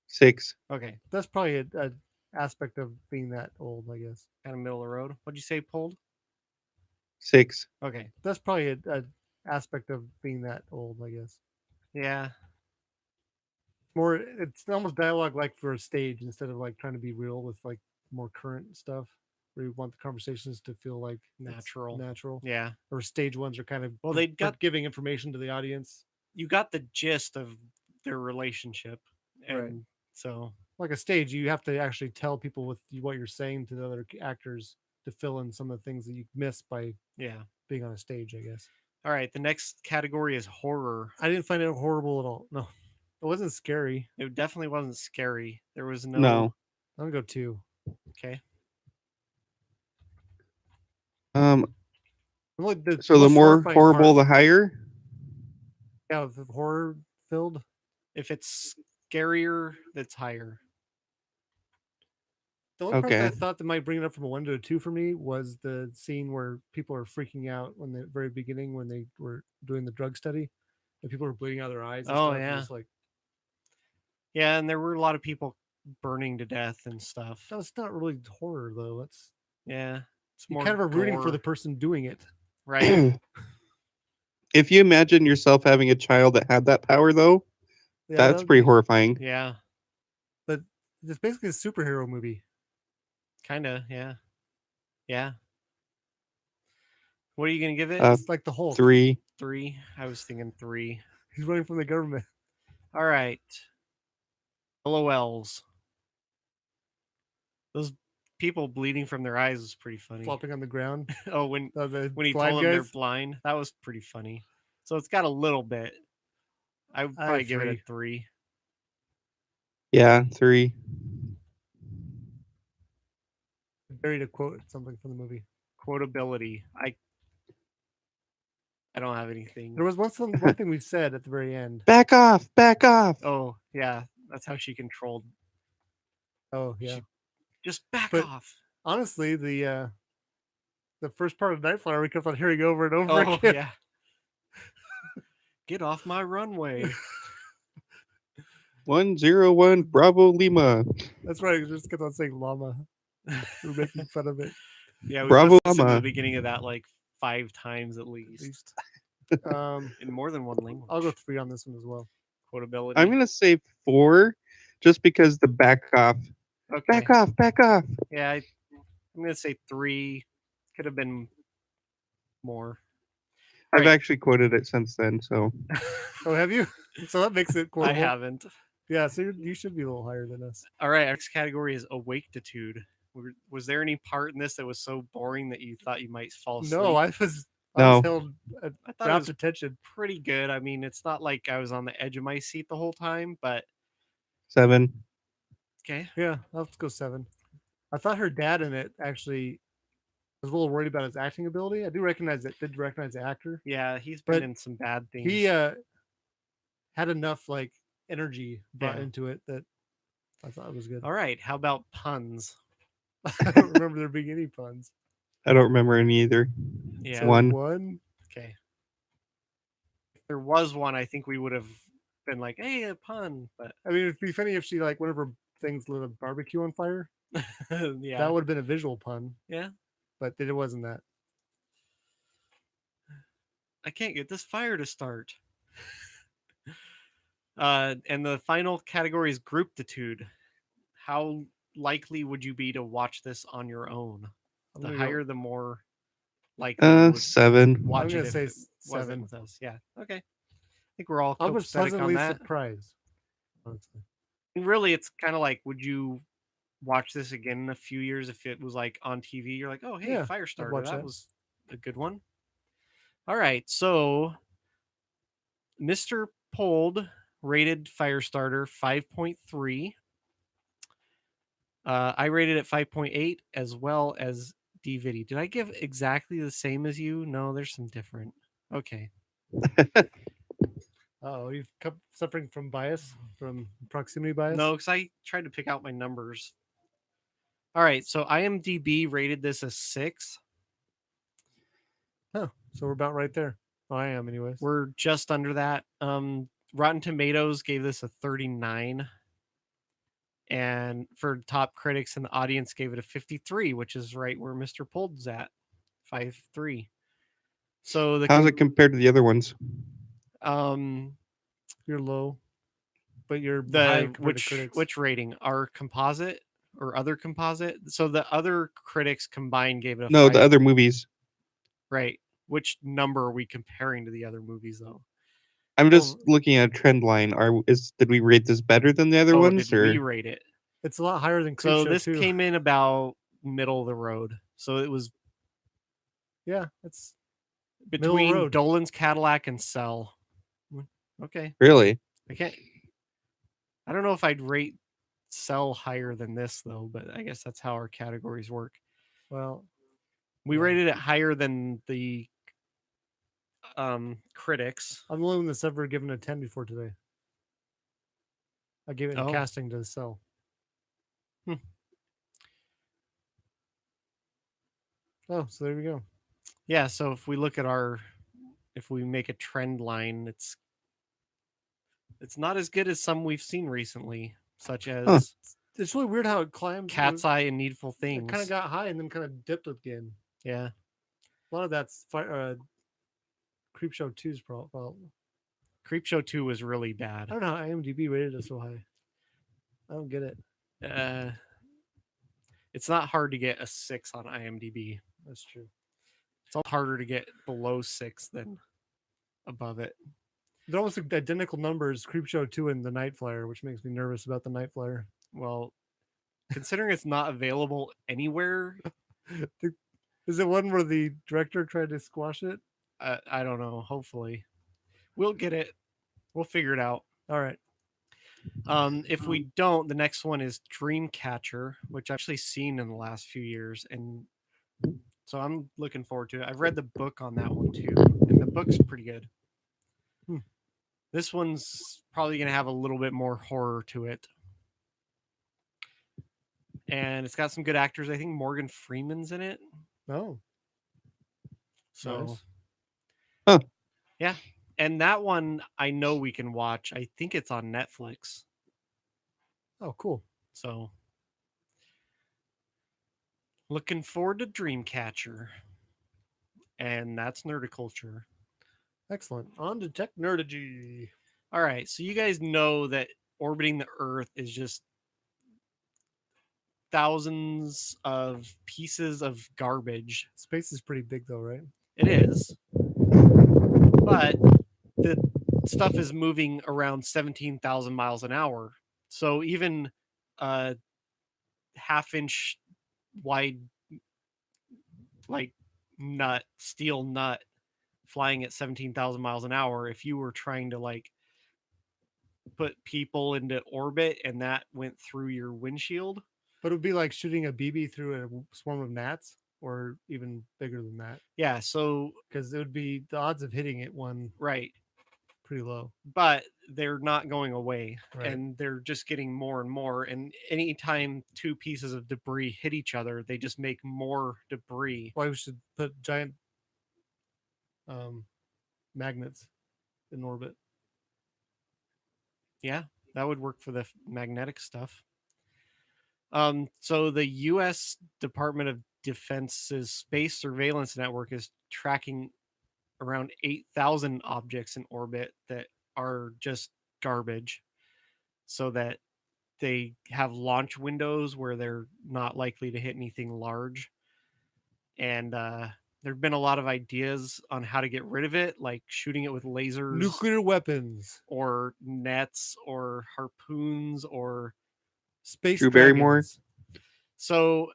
6. Okay, That's probably a aspect of being that old, I guess. kind of middle of the road. What'd you say, pulled? 6. Okay, That's probably a aspect of being that old, I guess. Yeah. More, it's almost dialogue like for a stage instead of like trying to be real with like more current stuff. Where you want the conversations to feel like Natural. natural. Yeah. Or stage ones are kind of Well, they got giving information to the audience. you got the gist of their relationship, Right. and so Like a stage, you have to actually tell people with what you're saying to the other actors to fill in some of the things that you miss by yeah. being on a stage, I guess. All right. The next category is horror. I didn't find it horrible at all. No, it wasn't scary. It definitely wasn't scary. There was no. No. I'm gonna go 2. Okay. So the most more horrifying horrible, part, the higher. yeah, the horror filled. If it's scarier, that's higher. The only part that I Okay. thought that might bring it up from a 1 to a 2 for me was the scene where people are freaking out when the very beginning when they were doing the drug study, and people were bleeding out of their eyes and Oh stuff. yeah. It's like Yeah, and there were a lot of people burning to death and stuff. that's not really horror though. That's Yeah. It's you more kind of are rooting for gore. the person doing it. Right. If you imagine yourself having a child that had that power, though, Yeah, that's that would pretty be, horrifying. Yeah. but it's basically a superhero movie. Kinda. Yeah. Yeah. What are you gonna give it? It's like the Hulk. 3. 3. I was thinking 3. He's running from the government. All right. LOLs. Those people bleeding from their eyes was pretty funny. Flopping on the ground. Oh, when The he blind told them they're guys. blind, that was pretty funny. So it's got a little bit. I would probably give it a 3. Yeah, 3. Buried a quote something from the movie. Quotability. I don't have anything. There was one thing we said at the very end. Back off! Back off! Oh yeah, that's how she controlled. Oh yeah. Just back But- off. Honestly, the first part of Night Flyer we kept on hearing over and over Oh again. yeah. Get off my runway. 101 Bravo Lima. That's right. We just kept on saying llama. We're making fun of it. Yeah, we Bravo listened to the Llama. beginning of that like 5 times at least. In more than one language. I'll go 3 on this one as well. Quotability. I'm gonna say 4, just because the back off. Okay. Back off! Back off! Yeah, I'm gonna say 3. Could have been more. I've Right. actually quoted it since then, so Oh, have you? So that makes it I quotable. haven't. Yeah, so you should be a little higher than us. All right, our next category is awakitude. Was there any part in this that was so boring that you thought you might fall asleep? No, I was No. held at I thought it rapt was attention. pretty good. I mean, it's not like I was on the edge of my seat the whole time, but 7. okay. Yeah, let's go 7. I thought her dad in it actually I was a little worried about his acting ability. I did recognize the actor. Yeah, he's been But in some bad things. He had enough like energy brought Yeah. into it that I thought it was good. All right, how about puns? I don't remember there being any puns. I don't remember any either. Yeah. So 1. 1. Okay. If there was one, I think we would have been like, "Hey, a pun," but I mean, it'd be funny if she like one of her things lit a barbecue on fire. yeah. That would have been a visual pun. Yeah. But it wasn't that. I can't get this fire to start. And the final category is grouptitude. How likely would you be to watch this on your own? I'm The gonna go- higher, the more likely you would 7. watch I'm it gonna if say it wasn't 7. with us. Yeah. Okay. I think we're all I was copacetic on pleasantly that. surprised. Honestly. And really, it's kind of like, would you watch this again in a few years if it was like on TV? You're like, oh, hey, Yeah, Firestarter, watch that that. was a good one. All right, so Mr. Pold rated Firestarter 5.3. I rated it 5.8 as well as DVD. Did I give exactly the same as you? No, there's some different. Okay. Oh, you've suffering from bias, from proximity bias. No, because I tried to pick out my numbers. All right, so IMDb rated this a 6. Oh, so we're about right there. Oh, I am, anyways. We're just under that. Rotten Tomatoes gave this a 39. And for top critics and the audience gave it a 53, which is right where Mr. Pold's at. 5.3. So How's it compared to the other ones? um You're low, but you're high the compared to critics. which rating? Our composite or other composite? So the other critics combined gave it a No, the 5. other movies. Right. Which number are we comparing to the other movies though? I'm Well, just looking at a trend line. Did we rate this better than the other Oh, ones, did we or rate it? it's a lot higher than So Creepshow this too. came in about middle of the road. So it was Yeah, it's of the between road. Dolan's Cadillac and Cell. Okay. really? I can't I don't know if I'd rate Cell higher than this though, but I guess that's how our categories work. Well, We Yeah. rated it higher than the critics. I'm the only one that's ever given a 10 before today. I gave it in Oh. casting to Cell. Hmm. Oh, so there we go. Yeah, so if we look at if we make a trend line, it's not as good as some we've seen recently, such as It's really weird how it climbs. Cat's Eye and Needful It kind of Things. got high and then kind of dipped again. Yeah. A lot of that's Creepshow 2's problem. Creepshow 2 was really I bad. don't know how IMDb rated it so high. I don't get it. It's not hard to get a 6 on IMDb. That's true. It's all harder to get below 6 than above it. They're almost identical numbers, Creepshow 2 and The Night Flyer, which makes me nervous about The Night Flyer. Well, considering it's not available anywhere, Is it one where the director tried to squash it? I don't know. Hopefully, we'll get it. We'll figure it out. All right. If we don't, the next one is Dreamcatcher, which I've actually seen in the last few years, and so I'm looking forward to it. I've read the book on that one too, and the book's pretty good. This one's probably going to have a little bit more horror to it. And it's got some good actors. I think Morgan Freeman's in it. Oh. So, Nice. Huh. Yeah. And that one I know we can watch. I think it's on Netflix. Oh, cool. So, looking forward to Dreamcatcher. And that's Nerdiculture. Excellent. On to Technerdy. All right. So, you guys know that orbiting the Earth is just thousands of pieces of garbage. Space is pretty big, though, right? It is. But the stuff is moving around 17,000 miles an hour. So even a half-inch wide, like steel nut flying at 17,000 miles an hour, if you were trying to like put people into orbit and that went through your windshield. But it would be like shooting a BB through a swarm of gnats, or even bigger than that. Yeah, so because it would be the odds of hitting it one right, pretty low. but they're not going away, Right. and they're just getting more and more. And anytime two pieces of debris hit each other, they just make more debris. Why we should put giant magnets in orbit. Yeah, that would work for the magnetic stuff. So the U.S. Department of Defense's space surveillance network is tracking around 8,000 objects in orbit that are just garbage, so that they have launch windows where they're not likely to hit anything large. And there have been a lot of ideas on how to get rid of it, like shooting it with lasers, Nuclear weapons, or nets, or harpoons, or space Drew Barrymore. dragons. So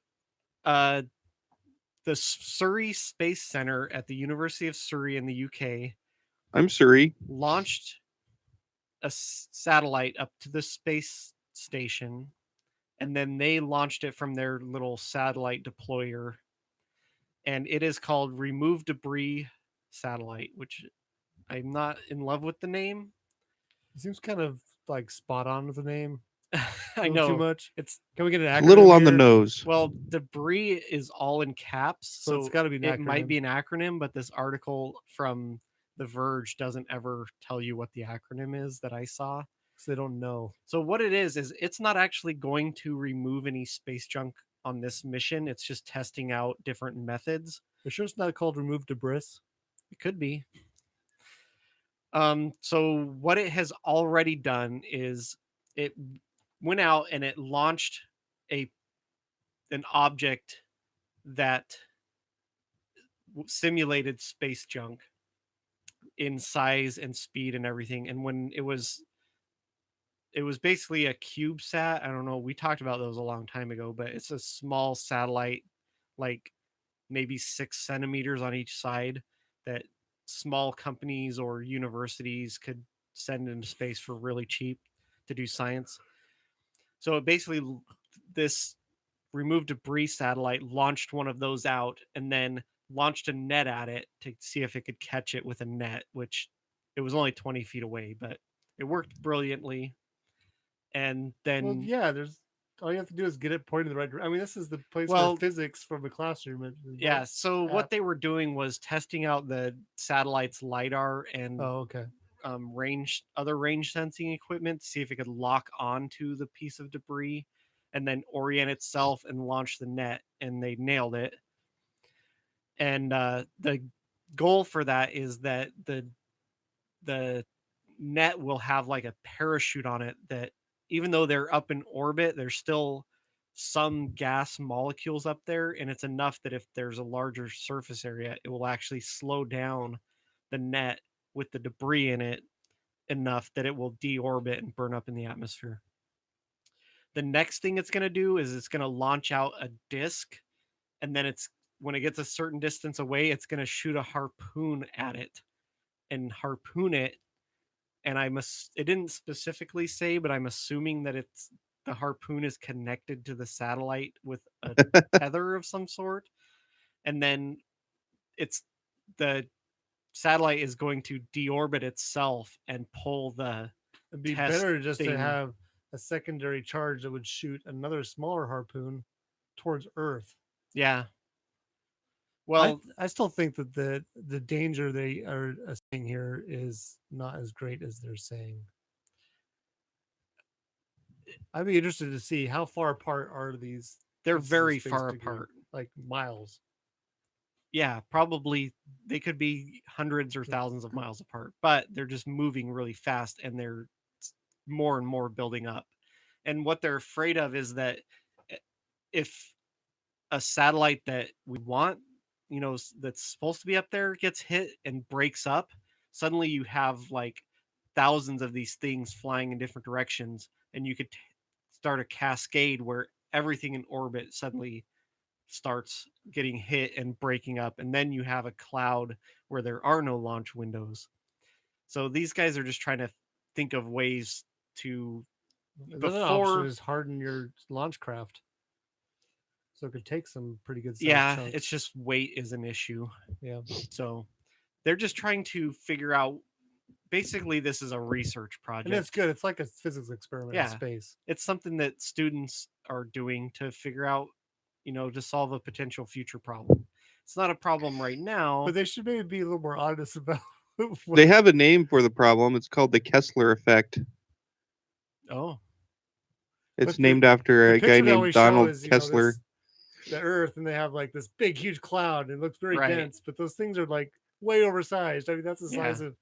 the Surrey Space Center at the University of Surrey in the UK I'm sorry. launched a satellite up to the space station, and then they launched it from their little satellite deployer, and it is called Remove Debris Satellite, which I'm not in love with the name. It seems kind of like spot on with the name. I A little know too much. it's Can we get an acronym? A little on the here? nose. well, debris is all in caps, So it's gotta be an it might acronym. be an acronym, but this article from The Verge doesn't ever tell you what the acronym is that I saw. So they don't know. So what it is it's not actually going to remove any space junk on this mission. It's just testing out different methods. You're sure it's not called remove debris? It could be. So what it has already done is it went out and it launched a an object that simulated space junk in size and speed and everything. And when it was basically a CubeSat. I don't know. We talked about those a long time ago, but it's a small satellite, like maybe 6 centimeters on each side, that small companies or universities could send into space for really cheap to do science. So it basically, this removed debris satellite launched one of those out and then launched a net at it to see if it could catch it with a net, which it was only 20 feet away, but it worked brilliantly. And Well, then, yeah, there's all you have to do is get it pointed in the right direction. I mean, this is the place where well, physics from the classroom yeah. So what at. they were doing was testing out the satellite's lidar and Oh, okay. other range sensing equipment to see if it could lock onto the piece of debris and then orient itself and launch the net. And they nailed it. And the goal for that is that the net will have like a parachute on it, that even though they're up in orbit, there's still some gas molecules up there, and it's enough that if there's a larger surface area, it will actually slow down the net with the debris in it enough that it will deorbit and burn up in the atmosphere. The next thing it's going to do is it's going to launch out a disc, and then it's when it gets a certain distance away, it's going to shoot a harpoon at it and harpoon it. And it didn't specifically say, but I'm assuming that it's the harpoon is connected to the satellite with a tether of some sort. And then it's the satellite is going to deorbit itself and pull the It'd be test better just to thing. have a secondary charge that would shoot another smaller harpoon towards Earth. Yeah. Well, I still think that the danger they are saying here is not as great as they're saying. I'd be interested to see how far apart are these. they're pieces of very space far debris? apart. Like miles. Yeah, probably they could be hundreds or thousands of miles apart, but they're just moving really fast and they're more and more building up. And what they're afraid of is that eh, if a satellite that we want, that's supposed to be up there gets hit and breaks up, suddenly you have like thousands of these things flying in different directions, and you could start a cascade where everything in orbit suddenly starts getting hit and breaking up, and then you have a cloud where there are no launch windows. So these guys are just trying to think of ways to Another option before is harden your launch craft. So it could take some pretty good sized yeah, chunks. it's just weight is an issue. Yeah. So they're just trying to figure out, basically this is a research project. And it's good. It's like a physics experiment in Yeah. space. It's something that students are doing to figure out, to solve a potential future problem. It's not a problem right now. But they should maybe be a little more honest about They have a name for the problem. It's called the Kessler effect. Oh, It's But named after a guy picture they named always show Donald is, Kessler. the Earth, and they have like this big, huge cloud, and it looks very Right. dense. But those things are like way oversized. I mean, that's the size Yeah. of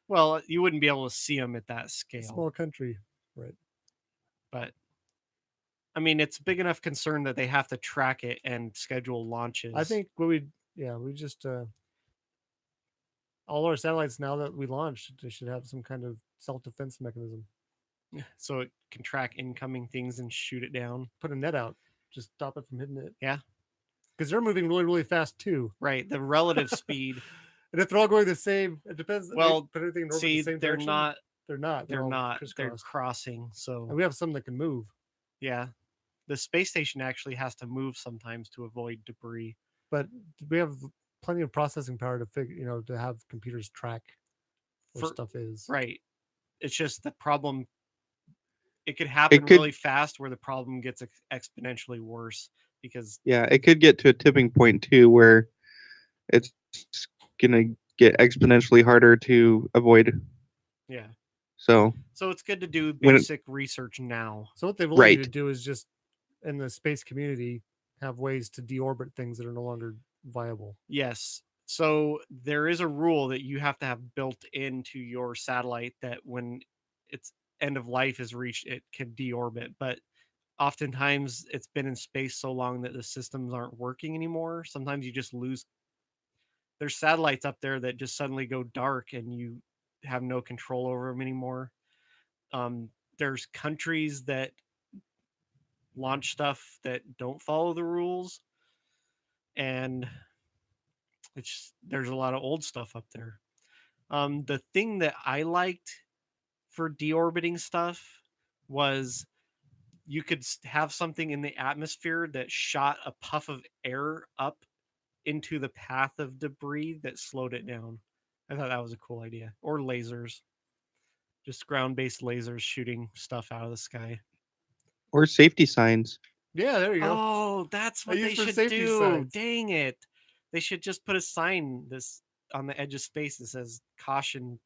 well, you wouldn't be able to see them at that a scale. small country, right? But I mean, it's a big enough concern that they have to track it and schedule launches. I think we just all our satellites now that we launched, they should have some kind of self defense mechanism. so it can track incoming things and shoot it down. Put a net out, just stop it from hitting it. Yeah. Because they're moving really, really fast too. Right. The relative speed. And if they're all going the same, it depends. Well, put everything in orbit see, the same they're direction. not. They're not. They're all not. They're crisscrossed. crossing. So And we have some that can move. yeah, the space station actually has to move sometimes to avoid debris. But we have plenty of processing power to figure, to have computers track where stuff is. Right. It's just the problem. It could happen really fast where the problem gets exponentially worse because it could get to a tipping point too where it's gonna get exponentially harder to avoid. Yeah. So it's good to do basic research now. So what they've allowed you to do is just in the space community have ways to deorbit things that are no longer viable. Yes. So there is a rule that you have to have built into your satellite that when its end of life is reached, it can deorbit. But oftentimes it's been in space so long that the systems aren't working anymore. Sometimes you just lose. There's satellites up there that just suddenly go dark and you have no control over them anymore. There's countries that launch stuff that don't follow the rules, and there's a lot of old stuff up there. The thing that I liked for deorbiting stuff was you could have something in the atmosphere that shot a puff of air up into the path of debris that slowed it down. I thought that was a cool idea. Or lasers, just ground based lasers shooting stuff out of the sky. Or safety signs. Yeah, there you go. Oh, that's I what use they for should safety do. signs. Dang it. They should just put a sign this on the edge of space that says caution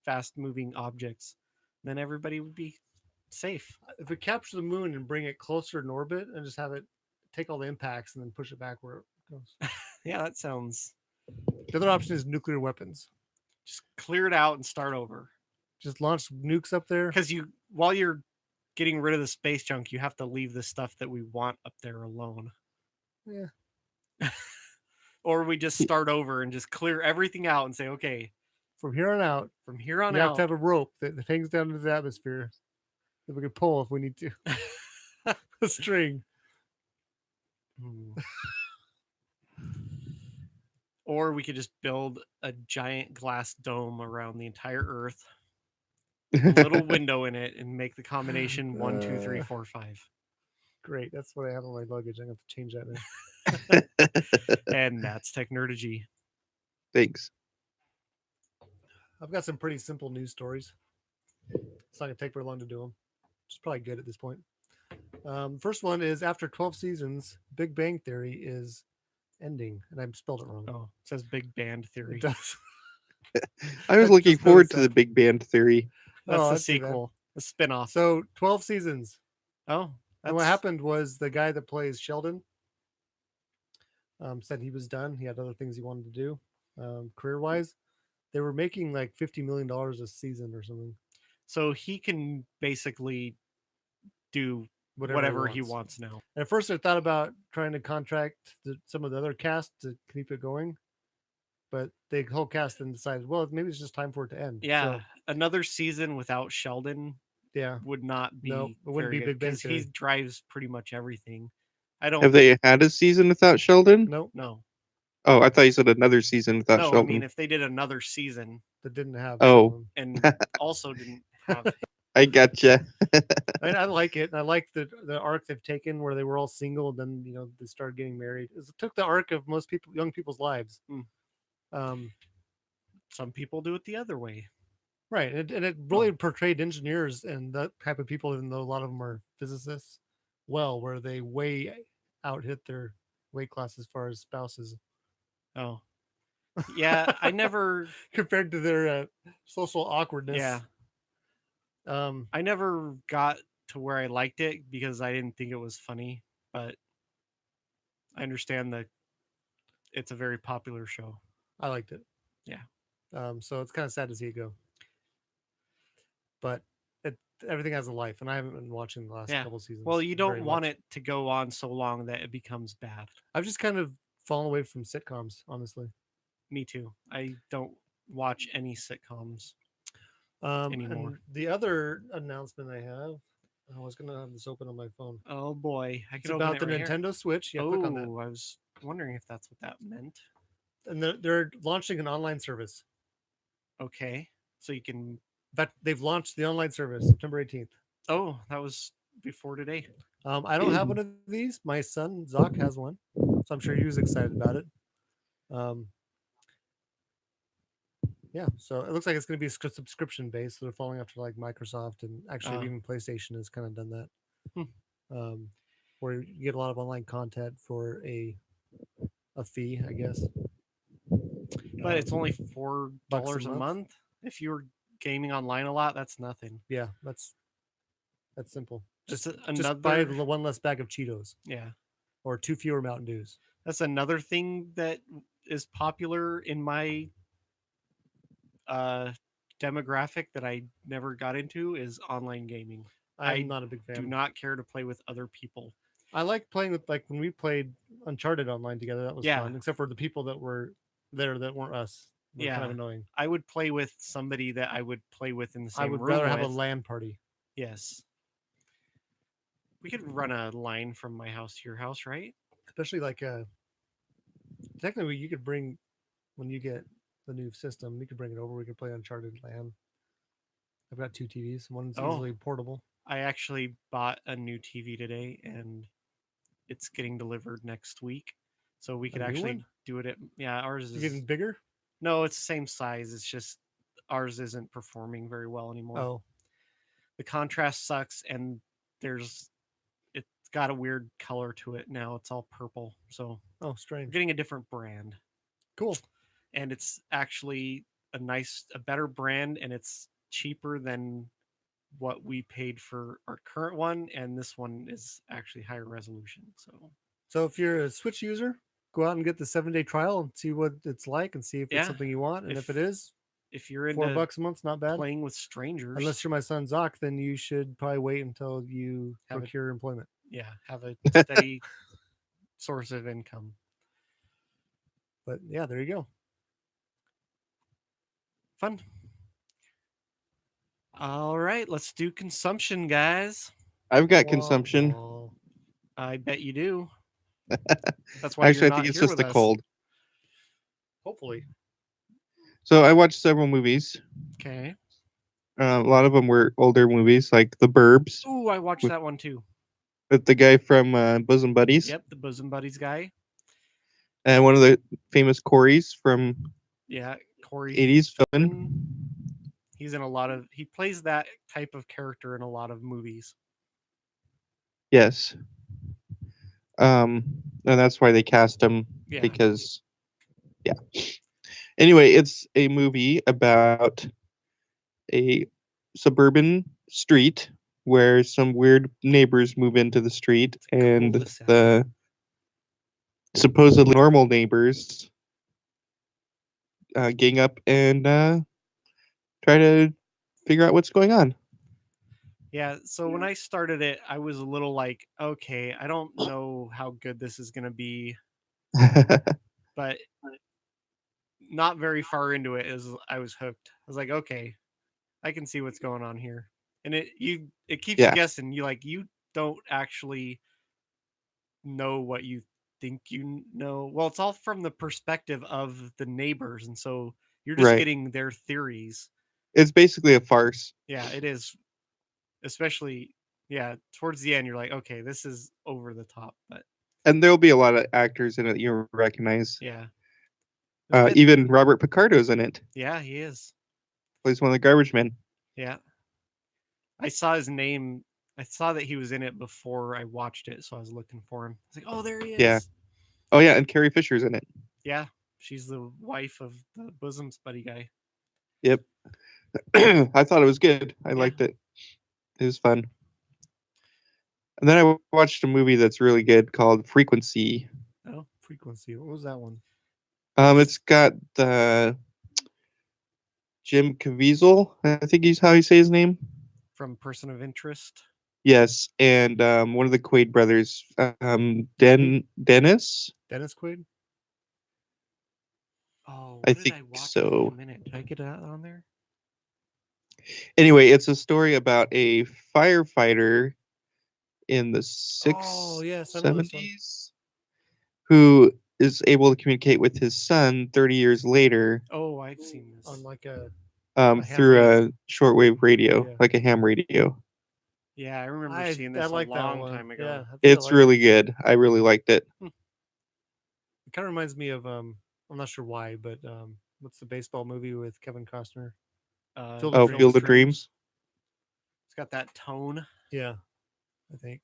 fast moving objects. Then everybody would be safe. If we capture the moon and bring it closer in orbit and just have it take all the impacts and then push it back where it goes. Yeah, that sounds. The other option is nuclear weapons. Just clear it out and start over. Just launch nukes up there. Because while you're getting rid of the space junk, you have to leave the stuff that we want up there alone. Yeah. Or we just start over and just clear everything out and say, okay, From here on out, from here on you have out, to have a rope that hangs down into the atmosphere that we can pull if we need to. A string. Or we could just build a giant glass dome around the entire Earth, a little window in it, and make the combination 1, 2, 3, 4, 5. Great. That's what I have on my luggage. I'm going to have to change that now. And that's Technergy. Thanks. I've got some pretty simple news stories. It's not going to take very long to do them. It's probably good at this point. First one is after 12 seasons, Big Bang Theory is ending. And I spelled it wrong. Oh, it says Big Band Theory. It does. I was I looking just forward noticed to the that. Big Band Theory. That's Oh, the I'd see that. sequel, the spinoff. So 12 seasons. Oh, And what happened was the guy that plays Sheldon said he was done. He had other things he wanted to do career wise. They were making like $50 million a season or something. So he can basically do whatever he wants now. And at first, I thought about trying to contract some of the other cast to keep it going, but the whole cast then decided, well, maybe it's just time for it to end. Yeah, So, another season without Sheldon yeah, would not be no, it wouldn't be Big Bang because he Theory. drives pretty much everything. I don't. Have they had a season without Sheldon? Nope, No, Oh, I thought you said another season without no. I Sheldon. mean, if they did another season that didn't have. Oh. Sheldon. and also didn't have, I gotcha. I like it. I like the arc they've taken where they were all single, and then they started getting married. It took the arc of most young people's lives. some people do it the other way. Right, and it really portrayed engineers and that type of people, even though a lot of them are physicists, well, where they way out hit their weight class as far as spouses. Oh, yeah. I never compared to their social awkwardness. Yeah. I never got to where I liked it because I didn't think it was funny, but I understand that it's a very popular show. I liked it. Yeah. So it's kind of sad to see it go. But everything has a life, and I haven't been watching the last couple seasons. Well, you don't want it to go on so long that it becomes bad. I've just kind of fallen away from sitcoms, honestly. Me too. I don't watch any sitcoms anymore. And the other announcement I have, I was going to have this open on my phone. Oh boy, it's about the Nintendo Switch. Yeah, click on that. I was wondering if that's what that meant. And they're launching an online service. Okay, so you can. But they've launched the online service September 18th. Oh, that was before today. I don't have one of these. My son Zoc has one, so I'm sure he was excited about it. Yeah, so it looks like it's going to be subscription based. So they're following after like Microsoft, and actually even PlayStation has kind of done that. Where you get a lot of online content for a fee, I guess. But it's only $4 a month. If you're gaming online a lot, that's nothing. Yeah, that's simple. Just buy one less bag of Cheetos. Yeah. Or 2 fewer Mountain Dews. That's another thing that is popular in my uh demographic that I never got into is online gaming. I'm I not a big do fan. not care to play with other people. I like playing with like when we played Uncharted online together. That was Yeah. fun, except for the people that were there that weren't us. Were kind of Yeah. annoying. I would play with somebody that I would play with in the I same would room rather have a with. LAN party. Yes. We could run a line from my house to your house, right? Especially like technically you could bring when you get the new system, you could bring it over. We could play Uncharted LAN. I've got two TVs. One's Oh, easily portable. I actually bought a new TV today and it's getting delivered next week. So we A could new actually one? do it at, yeah, ours You're is, getting bigger? no, it's the same size. It's just ours isn't performing very well anymore. Oh, The contrast sucks and there's, it's got a weird color to it now. It's all purple. So oh, we're strange. getting a different brand. Cool. And it's actually a better brand and it's cheaper than what we paid for our current one, and this one is actually higher resolution. So So if you're a Switch user, go out and get the 7-day trial and see what it's like and see if it's yeah, something you want. And if it if is, if you're $4 into a month's not bad. playing with strangers, Unless you're my son Zoc, then you should probably wait until you have a procure employment. have a steady source of income. But yeah, there you go. Fun. All right, let's do consumption, guys. I've got Wah, consumption. wah. I bet you do. That's why you're Actually, I think not it's here just with the us. cold. Hopefully. So I watched several movies. Okay. A lot of them were older movies, like The Burbs Ooh, I watched with, that one too. with the guy from Bosom Buddies, Yep, the bosom buddies guy. and one of the famous Corys from Yeah, Corey 80s villain. Feldman. He's in a lot of. He plays that type of character in a lot of movies. Yes. And that's why they cast him Yeah. because, yeah. Anyway, it's a movie about a suburban street where some weird neighbors move into the street, and Cul-de-sac. the supposedly normal neighbors gang up and try to figure out what's going on. Yeah. So when I started it, I was a little like, okay, I don't know how good this is gonna be, but not very far into it is I was hooked. I was like, okay, I can see what's going on here, and it keeps you Yeah, guessing. You don't actually know what you think you know. Well, it's all from the perspective of the neighbors, and so you're just right. getting their theories. It's basically a farce. Yeah, it is. Especially, yeah, towards the end, you're like, okay, this is over the top, but And there'll be a lot of actors in it you recognize. yeah, it was good. Even Robert Picardo's in it. Yeah, he is. Plays one of the garbage men. Yeah, I saw his name. I saw that he was in it before I watched it, so I was looking for him. I was like, oh, there he Yeah. is. Oh yeah, and Carrie Fisher's in it. Yeah, she's the wife of the bosoms buddy guy. Yep. I thought it was good. I Yeah. liked it. It was fun. And then I watched a movie that's really good called Frequency. Oh, Frequency. What was that one? It's got Jim Caviezel, I think he's how you say his name. from Person of Interest. Yes, and one of the Quaid brothers, Dennis. Dennis Quaid? Oh, I what did think I watch so. in a minute? Did I get that on there? Anyway, it's a story about a firefighter in the Oh, yes, I know this one. 70s who is able to communicate with his son 30 years later Oh, I've seen this. On like ham through radio. a shortwave radio, Yeah. like a ham radio. Yeah, I remember I seeing I this a like that long one. time ago. Yeah, I think It's I like really good. I really liked it. It kind of reminds me of I'm not sure why, but what's the baseball movie with Kevin Costner? Field of Oh, Dreams. Field of Dreams. It's got that tone. Yeah, I think.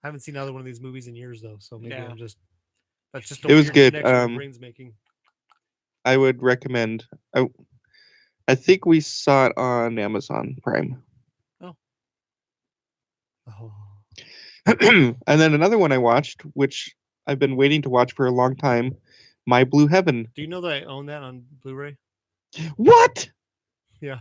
I haven't seen another one of these movies in years though, so maybe Yeah. that's just It was weird good. connection my brain's making. I would recommend. I think we saw it on Amazon Prime. Oh, And then another one I watched, which I've been waiting to watch for a long time. My Blue Heaven. Do you know that I own that on Blu-ray? What? Yeah,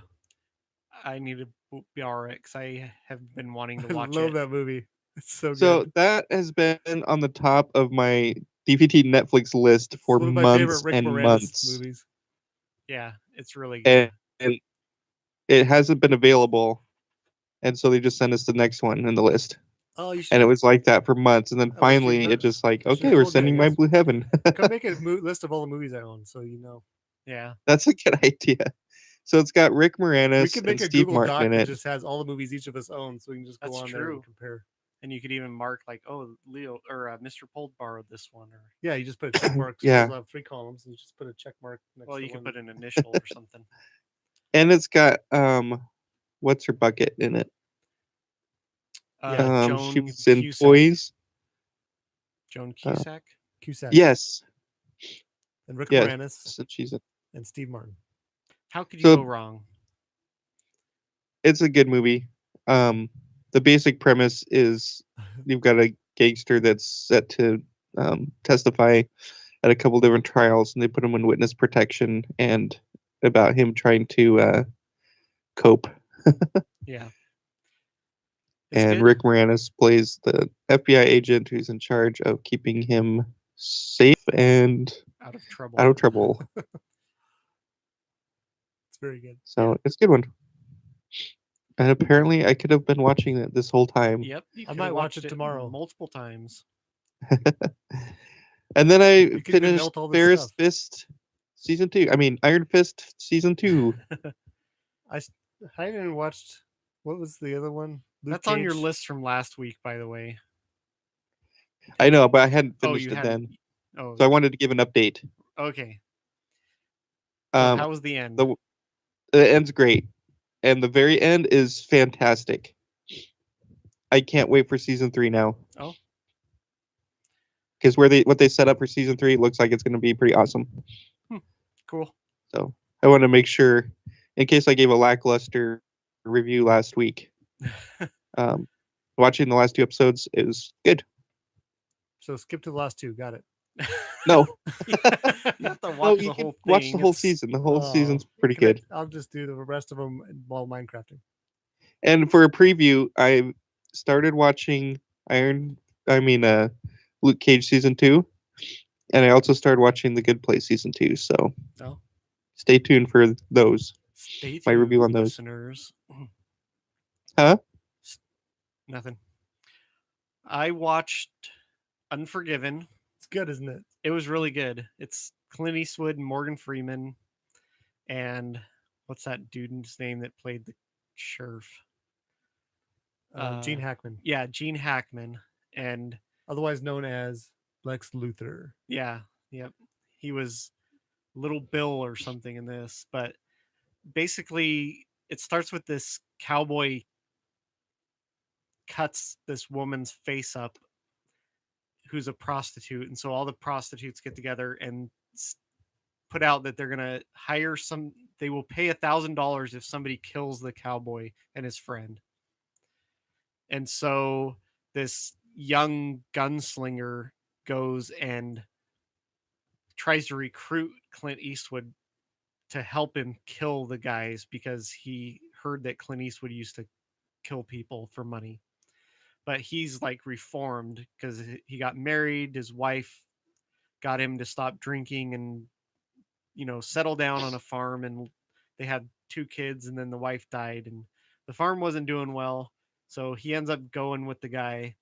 I need to borrow it because I have been wanting to I watch love it. that movie. It's so So good. that has been on the top of my DVD Netflix list It's for one of my favorite months Rick and Moranis months, movies. Yeah, it's really and, good. and it hasn't been available, and so they just sent us the next one in the list, Oh, you and it should. was like that for months, and then I wish you'd finally it done. just like, I should okay, have we're told you, I sending My guess. Blue Heaven. Come make a list of all the movies I own, so you know. Yeah. That's a good idea. So it's got Rick We Moranis could and make a Steve Google Martin Doc in that it. just has all the movies each of us own, so we can just go That's on there and true. compare. And you could even mark like, oh, Leo or Mr. Pold borrowed this one, or Yeah, you just put a check mark. Yeah, Suppose I have 3 columns, and you just put a check mark next well, to you could one. put an initial or something. and it's got what's her bucket in it? Yeah, She Joan was in Cusack. Toys. Joan Uh, Cusack. Cusack yes, and Rick yes, Moranis so she's in. and Steve Martin. How could you go So wrong? it's a good movie. The basic premise is you've got a gangster that's set to testify at a couple different trials, and they put him in witness protection, and about him trying to cope. Yeah, it's And good. Rick Moranis plays the FBI agent who's in charge of keeping him safe and Out of out trouble. of trouble. It's very good. Yeah. So it's a good one. And apparently, I could have been watching it this whole time. Yep. You I could might have watch watched it it tomorrow. multiple times. And then I You could even finished melt all this Ferris stuff. Fist season 2. I mean, Iron Fist season 2. I haven't even watched. What was the other one? Luke That's on your Cage? list from last week, by the way. I know, Engine. but I hadn't Oh, finished you it hadn't. then. Oh, So I wanted to give an update. okay. So Um, how was the end? the the end's great, and the very end is fantastic. I can't wait for season 3 now Oh, because what they set up for season 3 looks like it's going to be pretty awesome. cool. So I want to make sure, in case I gave a lackluster review last week, um, watching the last 2 episodes is good. So skip to the last two. Got it. No, You have to no, watch you the can whole watch the thing. whole It's season. The whole Oh, season's pretty can I? good. I'll just do the rest of them while Minecrafting. And for a preview, I started watching Iron. I mean, Luke Cage season 2, and I also started watching The Good Place season 2. So oh, stay tuned for those. stay My review on tuned, those. listeners. Huh? Nothing. I watched Unforgiven. It's good, isn't it? It was really good. It's Clint Eastwood and Morgan Freeman, and what's that dude's name that played the sheriff? Gene Hackman, Yeah, Gene Hackman, and otherwise known as Lex Luthor. yeah, yep, he was Little Bill or something in this. But basically, it starts with this cowboy cuts this woman's face up, who's a prostitute, and so all the prostitutes get together and put out that they're gonna hire some. They will pay $1,000 if somebody kills the cowboy and his friend. And so this young gunslinger goes and tries to recruit Clint Eastwood to help him kill the guys because he heard that Clint Eastwood used to kill people for money. But he's like reformed because he got married. His wife got him to stop drinking and, settle down on a farm. And they had 2 kids, and then the wife died, and the farm wasn't doing well. So he ends up going with the guy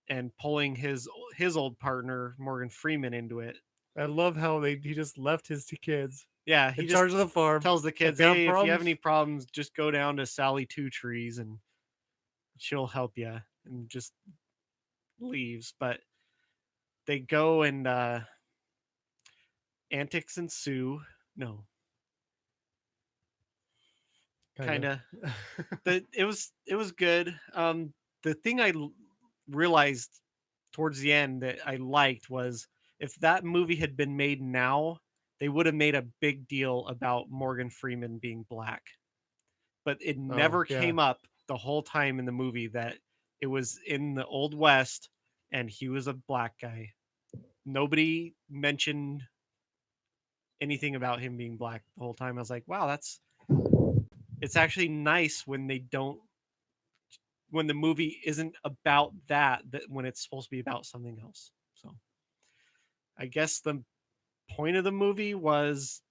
and pulling his old partner Morgan Freeman into it. I love how he just left his 2 kids Yeah, in he just charge of the farm. tells the kids, If you have "Hey, if you have problems, any problems, just go down to Sally Two Trees and she'll help you," and just leaves. But they go and antics ensue. No, kind kinda. of. It was good. The thing realized towards the end that I liked was if that movie had been made now, they would have made a big deal about Morgan Freeman being black. But it Oh never yeah, came up the whole time in the movie that it was in the old west and he was a black guy. Nobody mentioned anything about him being black the whole time. I was like, wow, it's actually nice when they don't when the movie isn't about that when it's supposed to be about something else. So I guess the point of the movie was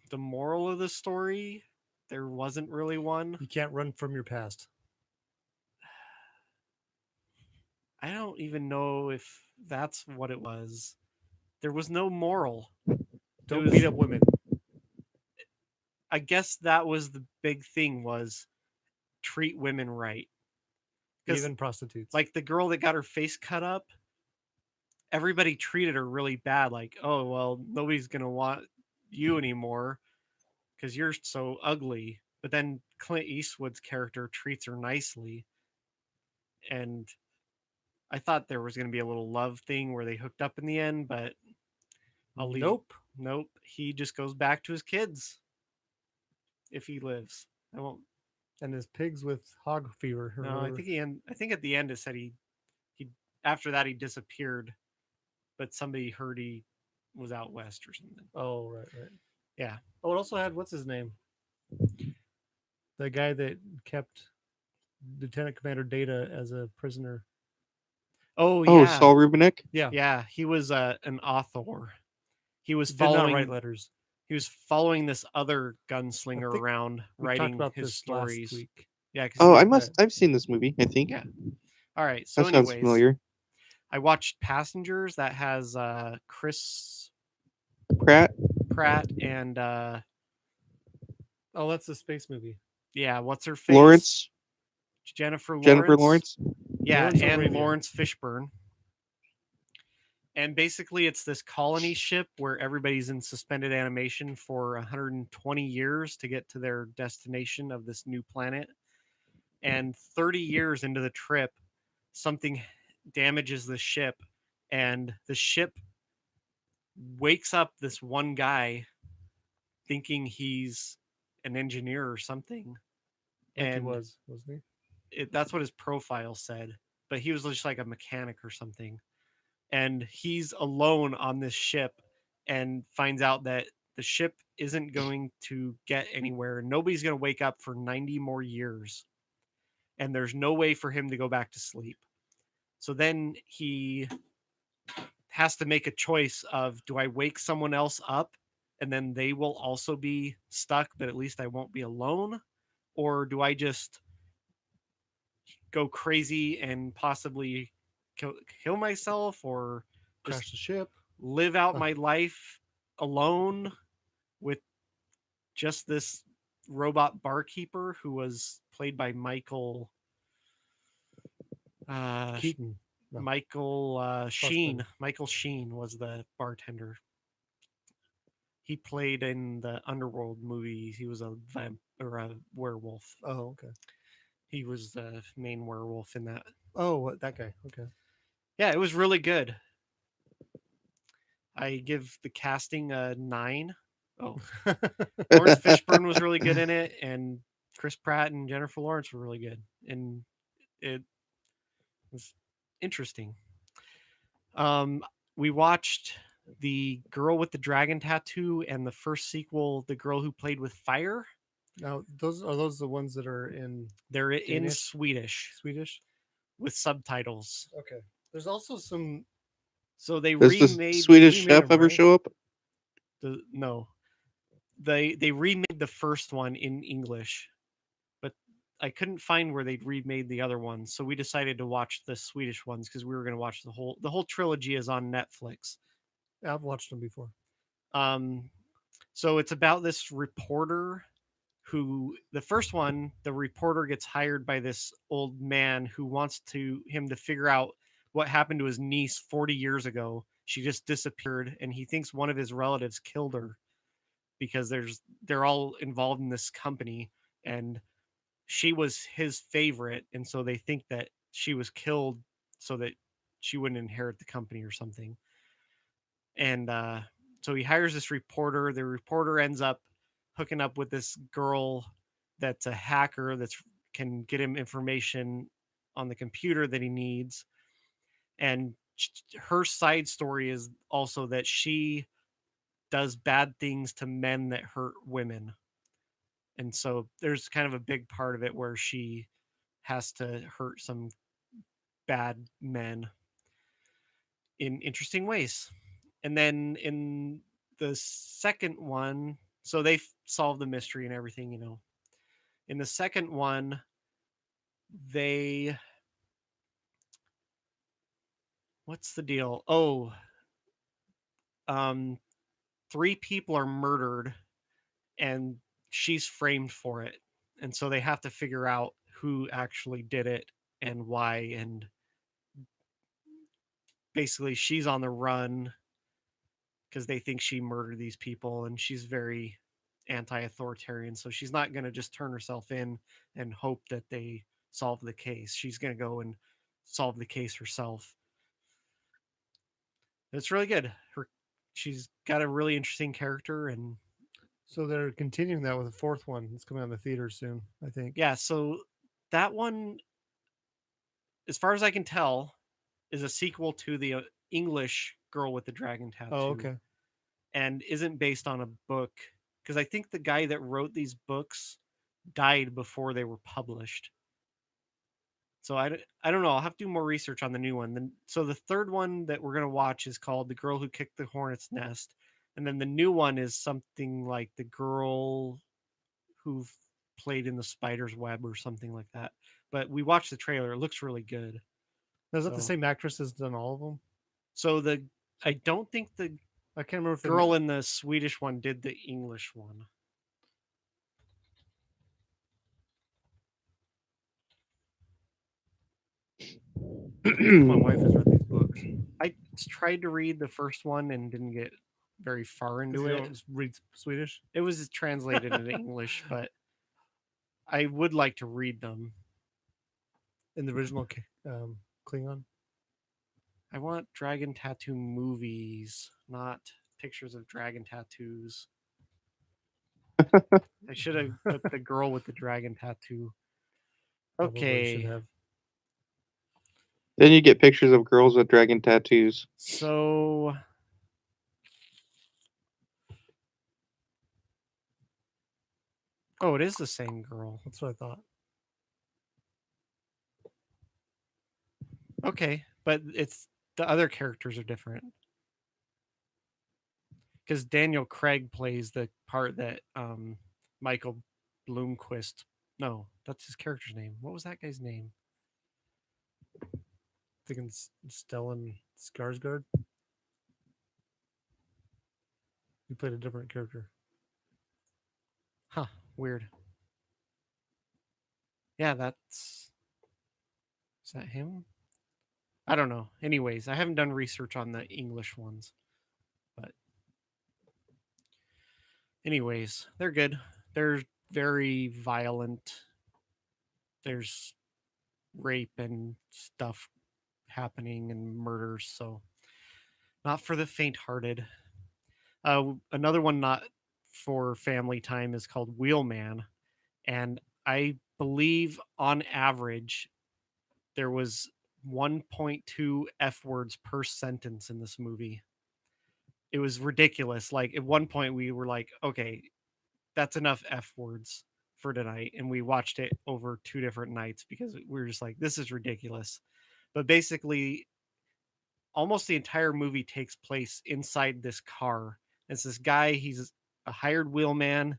the moral of the story. There wasn't really one. You can't run from your past. I don't even know if that's what it was. There was no moral. Don't was- beat up women. I guess that was the big thing was treat women right. Because Even prostitutes. like the girl that got her face cut up, everybody treated her really bad. Like, oh well, nobody's gonna want you anymore because you're so ugly. But then Clint Eastwood's character treats her nicely, and I thought there was gonna be a little love thing where they hooked up in the end, but I'll leave. Nope. He just goes back to his kids if he lives. I won't. And his pigs with hog fever. Or No, whatever. I think at the end it said he after that he disappeared, but somebody heard he was out west or something. Oh, right. Yeah. Oh, it also had what's his name? The guy that kept Lieutenant Commander Data as a prisoner. Oh Oh, yeah. Saul Rubinek. Yeah, he was an author. He was Did not following write letters. He was following this other gunslinger think around We talked writing about his this stories. last week. Yeah, Oh, because I've seen this movie. I think. yeah. All right. So, That sounds anyways, familiar. I watched Passengers that has Chris Pratt. Pratt and Oh, that's a space movie. yeah, what's her face? Lawrence. Jennifer Jennifer Lawrence. Yeah, Lawrence and Arabia. Lawrence Fishburne. And basically, it's this colony ship where everybody's in suspended animation for 120 years to get to their destination of this new planet. And 30 years into the trip, something damages the ship, and the ship wakes up this one guy thinking he's an engineer or something. Like he And was, wasn't he? that's what his profile said. But he was just like a mechanic or something. And he's alone on this ship and finds out that the ship isn't going to get anywhere. Nobody's going to wake up for 90 more years. And there's no way for him to go back to sleep. So then he has to make a choice of do I wake someone else up and then they will also be stuck, but at least I won't be alone? Or do I just go crazy and possibly kill myself or just Crash the ship. live out my life alone with just this robot barkeeper who was played by Keaton. No. Michael Sheen. Michael Sheen was the bartender. He played in the Underworld movies. He was a werewolf. Oh, okay. He was the main werewolf in that. Oh, that guy. Okay. Yeah, it was really good. I give the casting a 9. Oh, Lawrence Fishburne was really good in it, and Chris Pratt and Jennifer Lawrence were really good, and it was interesting. We watched The Girl with the Dragon Tattoo and the first sequel, The Girl Who Played with Fire. Now, those the ones that are in They're in Danish? Swedish Swedish? with subtitles. Okay. There's also some. So they Does the remade Swedish remade chef them, ever right? show up? no. They remade the first one in English, but I couldn't find where they'd remade the other ones. So we decided to watch the Swedish ones because we were going to watch the whole trilogy is on Netflix. I've watched them before. So it's about this reporter who the first one, the reporter gets hired by this old man who wants him to figure out what happened to his niece 40 years ago. She just disappeared, and he thinks one of his relatives killed her because they're all involved in this company, and she was his favorite, and so they think that she was killed so that she wouldn't inherit the company or something. And so he hires this reporter. The reporter ends up hooking up with this girl that's a hacker that can get him information on the computer that he needs. and her side story is also that she does bad things to men that hurt women. And so there's kind of a big part of it where she has to hurt some bad men in interesting ways. And then in the second one, so they solve the mystery and everything, you know. In the second one, they what's the deal? Oh, um, three people are murdered, and she's framed for it, and so they have to figure out who actually did it and why. And basically, she's on the run because they think she murdered these people, and she's very anti-authoritarian, so she's not going to just turn herself in and hope that they solve the case. She's going to go and solve the case herself. It's really good. She's got a really interesting character, and So they're continuing that with a fourth one. It's coming out in the theaters soon, I think. yeah, so that one, as far as I can tell, is a sequel to the English Girl with the Dragon Oh, Tattoo, okay. and isn't based on a book, because I think the guy that wrote these books died before they were published. So I don't know. I'll have to do more research on the new one. Then, so the third one that we're gonna watch is called "The Girl Who Kicked the Hornet's Nest," and then the new one is something like "The Girl Who Played in the Spider's Web" or something like that. But we watched the trailer; it looks really good. Now, is that the So, same actress that's done all of them? so the I don't think the I can't remember if girl in the Swedish one did the English one. my wife has read these books. I tried to read the first one and didn't get very far Because into you it. don't read Swedish It was translated into English, but I would like to read them. in the original Klingon. I want dragon tattoo movies, not pictures of dragon tattoos. I should have put the girl with the dragon tattoo. Probably should Okay, have. Then you get pictures of girls with dragon tattoos. so oh, it is the same girl. That's what I thought. Okay, but it's the other characters are different because Daniel Craig plays the part that Michael Bloomquist. No, that's his character's name. What was that guy's name? Thinking Stellan Skarsgård. He played a different character. Huh, weird. Yeah, is that him? I don't know. Anyways, I haven't done research on the English ones, but anyways, they're good. They're very violent. There's rape and stuff happening and murders, so not for the faint-hearted. Another one not for family time is called Wheelman, and I believe on average there was 1.2 F words per sentence in this movie. It was ridiculous. Like at one point we were like, okay, that's enough F words for tonight. And we watched it over two different nights because we were just like, this is ridiculous. But basically, almost the entire movie takes place inside this car. It's this guy, he's a hired wheelman.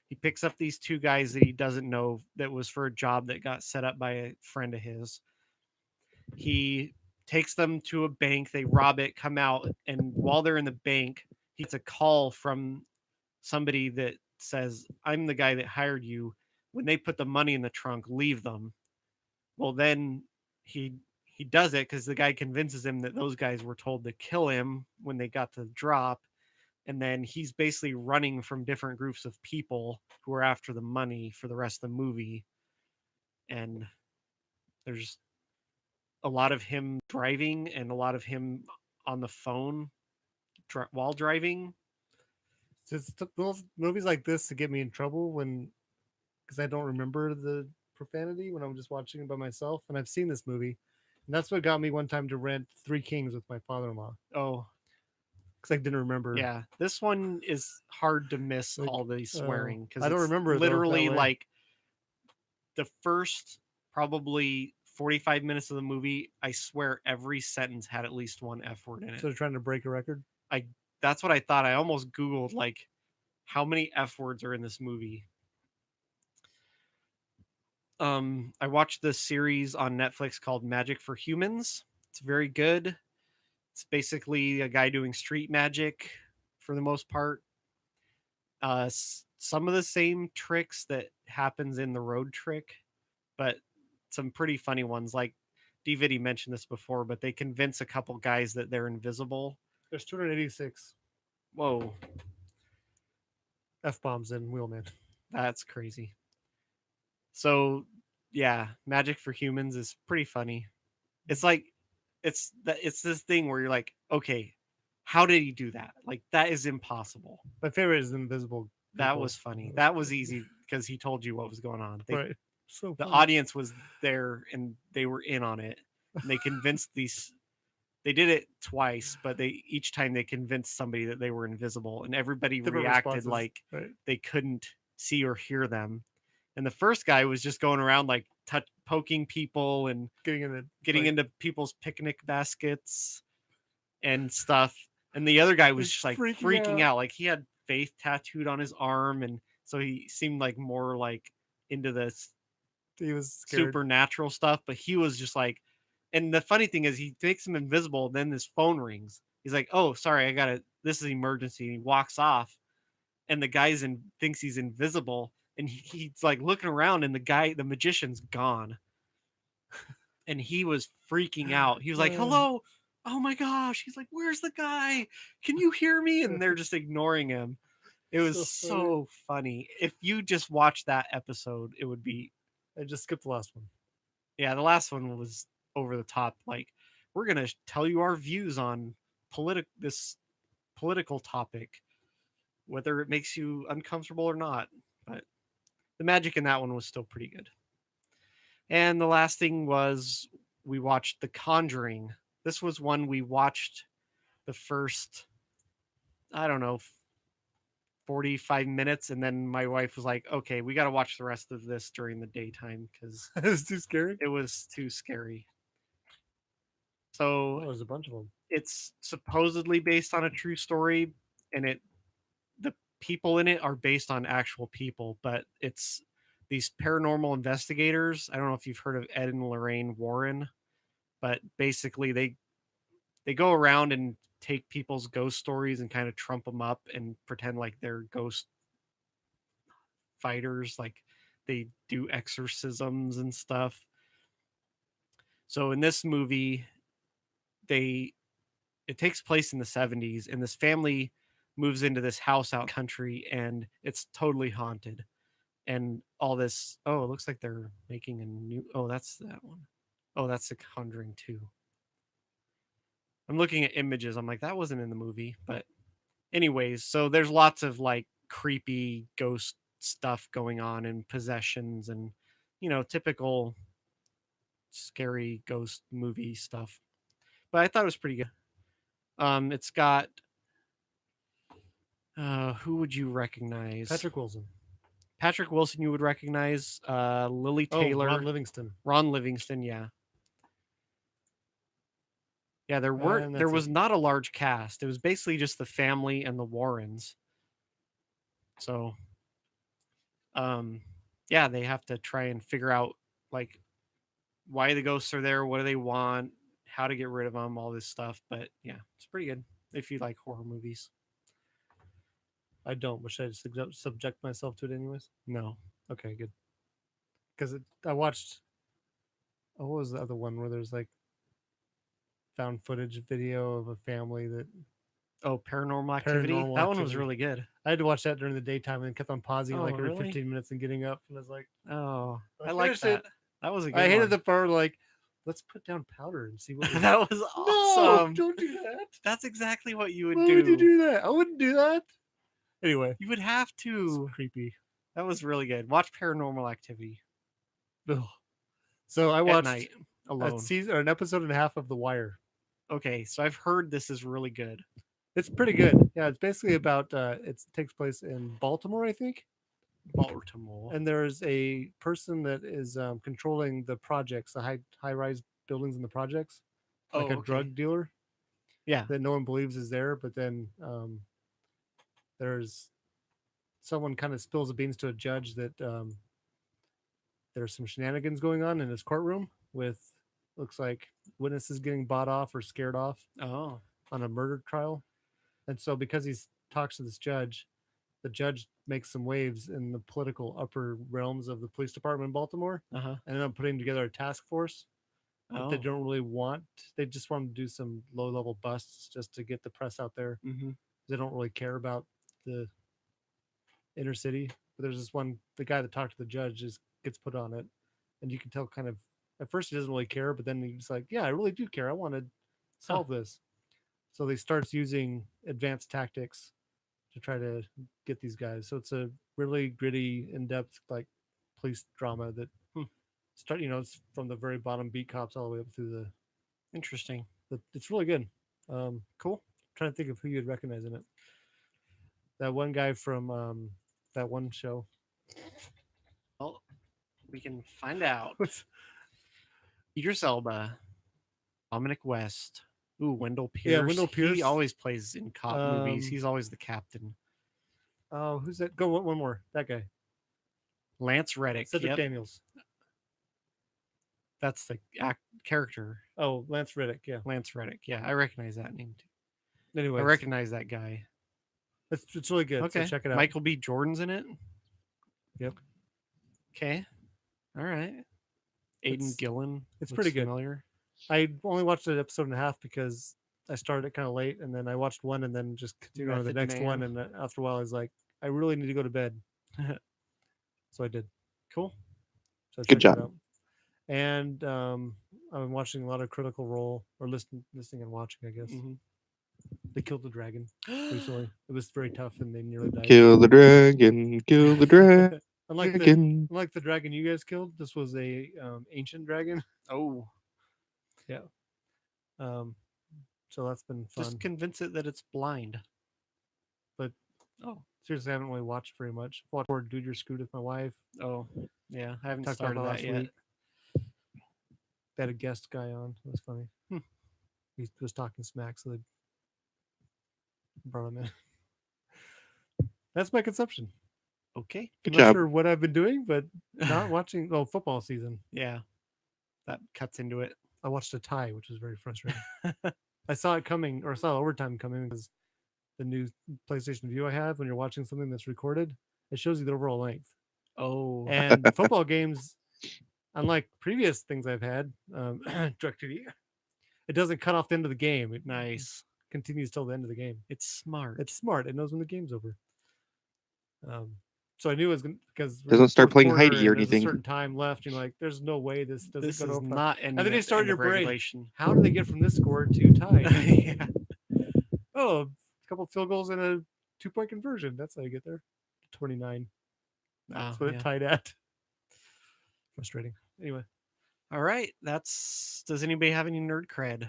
He picks up these two guys that he doesn't know that was for a job that got set up by a friend of his. He takes them to a bank, they rob it, come out, and while they're in the bank, he gets a call from somebody that says, "I'm the guy that hired you. When they put the money in the trunk, leave them." Well, then he he does it because the guy convinces him that those guys were told to kill him when they got to the drop. And then he's basically running from different groups of people who are after the money for the rest of the movie. And there's a lot of him driving and a lot of him on the phone while driving. It's those movies like this to get me in trouble because I don't remember the profanity when I'm just watching it by myself. And I've seen this movie, And that's what got me one time to rent Three Kings with my father-in-law Oh, because I didn't remember. yeah. This one is hard to miss Like, all the swearing because I don't it's remember it, though, that literally way. like the first probably 45 minutes of the movie. I swear every sentence had at least one F word in it. So they're trying to break a record. That's what I thought. I almost Googled like how many F words are in this movie. I watched this series on Netflix called Magic for Humans. It's very good. It's basically a guy doing street magic for the most part. Some of the same tricks that happens in the road trick, but some pretty funny ones. Like DVD mentioned this before, but they convince a couple guys that they're invisible. There's 286 Whoa, F-bombs in Wheelman. that's crazy. So yeah, Magic for Humans is pretty funny. It's like it's this thing where you're like, okay, how did he do that? Like that is impossible. My favorite is Invisible That People. was funny. That was easy because he told you what was going on. Right. So The funny. audience was there and they were in on it. And they convinced these. They did it twice, but they each time they convinced somebody that they were invisible, and everybody Different reacted responses. like Right. they couldn't see or hear them. And the first guy was just going around like poking people and getting into people's picnic baskets and stuff. And the other guy was just like freaking out. Like he had faith tattooed on his arm, and so he seemed like more like into this He was scared. supernatural stuff. But he was just like, and the funny thing is, he makes him invisible. Then his phone rings. He's like, "Oh, sorry, I got to. This is emergency." And he walks off, and the guy's thinks he's invisible, and he's like looking around, and the magician's gone, and he was freaking out. He was like, "Hello, oh my gosh!" He's like, "Where's the guy? Can you hear me?" And they're just ignoring him. It was so funny. If you just watch that episode, it would be. I just skipped the last one. Yeah, the last one was over the top. Like, we're gonna tell you our views on this political topic, whether it makes you uncomfortable or not. But the magic in that one was still pretty good. And the last thing was we watched The Conjuring. This was one we watched the first, I don't know, 45 minutes. And then my wife was like, okay, we got to watch the rest of this during the daytime because It was too scary. it was too scary. Oh, So there's a bunch of them. it's supposedly based on a true story, and the people in it are based on actual people, but it's these paranormal investigators. I don't know if you've heard of Ed and Lorraine Warren, but basically they go around and take people's ghost stories and kind of trump them up and pretend like they're ghost fighters, like they do exorcisms and stuff. So in this movie, it takes place in the 70s, and this family moves into this house out country, and it's totally haunted. And all this, oh, it looks like they're making a new, oh, that's that one. Oh, that's The Conjuring 2. I'm looking at images. I'm like, that wasn't in the movie. But anyways, so there's lots of like creepy ghost stuff going on and possessions and, typical scary ghost movie stuff. But I thought it was pretty good. It's got who would you recognize? Patrick Wilson you would recognize. Lily Taylor. Ron Livingston, yeah. Yeah, there was not a large cast. It was basically just the family and the Warrens. So yeah, they have to try and figure out like why the ghosts are there, what do they want, how to get rid of them, all this stuff. But yeah, it's pretty good if you like horror movies. I don't, but should I subject myself to it anyways? No. Okay, good. Because I watched. Oh, what was the other one where there's like found footage video of a family that. Oh, Paranormal Activity. That one was really good. I had to watch that during the daytime and kept on pausing like every really? 15 minutes and getting up, and I was like, oh, I like that. That was a good I hated one. the part like, let's put down powder and see what. That was awesome. No, don't do that. That's exactly what you would Why do. would you do that? I wouldn't do that. Anyway, you would have to. It's creepy. That was really good. Watch Paranormal Activity. Ugh. So I watched. At night. alone. season or an episode and a half of The Wire. Okay, so I've heard this is really good. It's pretty good. Yeah, it's basically about it takes place in Baltimore, I think. Baltimore. And there's a person that is controlling the projects, the high rise buildings in the projects, like Oh, a okay. drug dealer Yeah. that no one believes is there. But then there's someone kind of spills the beans to a judge that there's some shenanigans going on in his courtroom with looks like witnesses getting bought off or scared off Oh. on a murder trial. And so because he talks to this judge, the judge makes some waves in the political upper realms of the police department in Baltimore Uh-huh. and end up putting together a task force that they Oh. don't really want. They just want to do some low level busts just to get the press out there. Mm-hmm. They don't really care about the inner city. But there's this one, the guy that talked to the judge just gets put on it. And you can tell kind of at first he doesn't really care, but then he's like, yeah, I really do care. I want to solve this. So they starts using advanced tactics to try to get these guys. So it's a really gritty, in-depth like police drama that start. It's from the very bottom beat cops all the way up through Interesting. it's really good. Cool. Trying to think of who you'd recognize in it. That one guy from that one show. Well, we can find out. Idris Elba, Dominic West. Ooh, Wendell Pierce. Yeah, Wendell Pierce. He always plays in cop movies. He's always the captain. Oh, who's that? Go one more. That guy. Lance Reddick. Cedric Daniels. That's the character. Oh, Lance Reddick. Yeah. Lance Reddick. Yeah, I recognize that name too. Anyway, I recognize that guy. It's really good. Okay. So check it out. Michael B. Jordan's in it. Yep. Okay. All right. Aidan Gillen. It's looks pretty good. familiar. I only watched an episode and a half because I started it kind of late, and then I watched one, and then just continued on to the Method next Man. one. And after a while, I was like, I really need to go to bed. So I did. Cool. So Good check it job. out. And I've been watching a lot of Critical Role, or listening and watching, I guess. Mm-hmm. They killed the dragon recently. It was very tough, and they nearly died. Kill the dragon. Kill the dragon. unlike the dragon you guys killed, this was a ancient dragon. Oh. Yeah. So that's been fun. Just convince it that it's blind. But seriously, I haven't really watched very much. I watched Dude You're Screwed with my wife. Oh, yeah. I haven't Talked started about that last yet. week. They had a guest guy on. It was funny. He was talking smack, so they brought him in. That's my consumption. Okay. Good I'm not job. sure what I've been doing, but not watching football season. Yeah. That cuts into it. I watched a tie, which was very frustrating. I saw it coming, or saw overtime coming, because the new PlayStation View I have, when you're watching something that's recorded, it shows you the overall length. Oh. And football games, unlike previous things I've had, DirecTV, it doesn't cut off the end of the game. It Nice. continues till the end of the game. It's smart. It's smart. It knows when the game's over. So I knew it was going because Doesn't start playing quarter Heidi or and there's anything. A certain time left. You're like, there's no way this doesn't This go is over. not ending. And then you start at your brain. regulation. How do they get from this score to tied? Yeah. Oh, a couple field goals and a 2-point conversion. That's how you get there. 29. That's what it tied at. Frustrating. Anyway. All right. Does anybody have any nerd cred?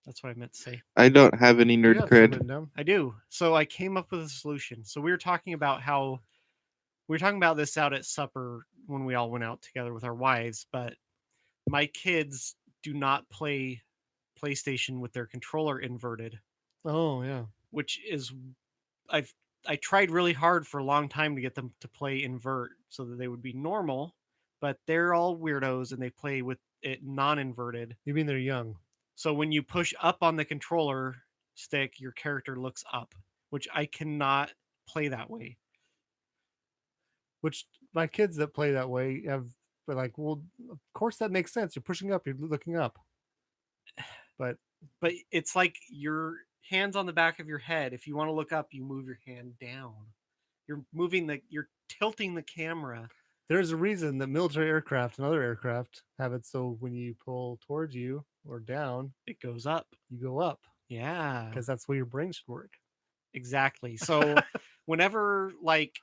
That's what I meant to say. I don't have any nerd cred. I do. So I came up with a solution. So we were talking about this out at supper when we all went out together with our wives, but my kids do not play PlayStation with their controller inverted. Oh, yeah. Which is I tried really hard for a long time to get them to play invert so that they would be normal, but they're all weirdos and they play with it non-inverted. You mean they're young? So when you push up on the controller stick, your character looks up, which I cannot play that way. Which my kids that play that way have been like, well, of course that makes sense. You're pushing up, you're looking up. But it's like your hands on the back of your head. If you want to look up, you move your hand down. You're tilting the camera. There's a reason that military aircraft and other aircraft have it so when you pull towards you or down, it goes up. You go up. Yeah. Because that's where your brain should work. Exactly. So whenever, like,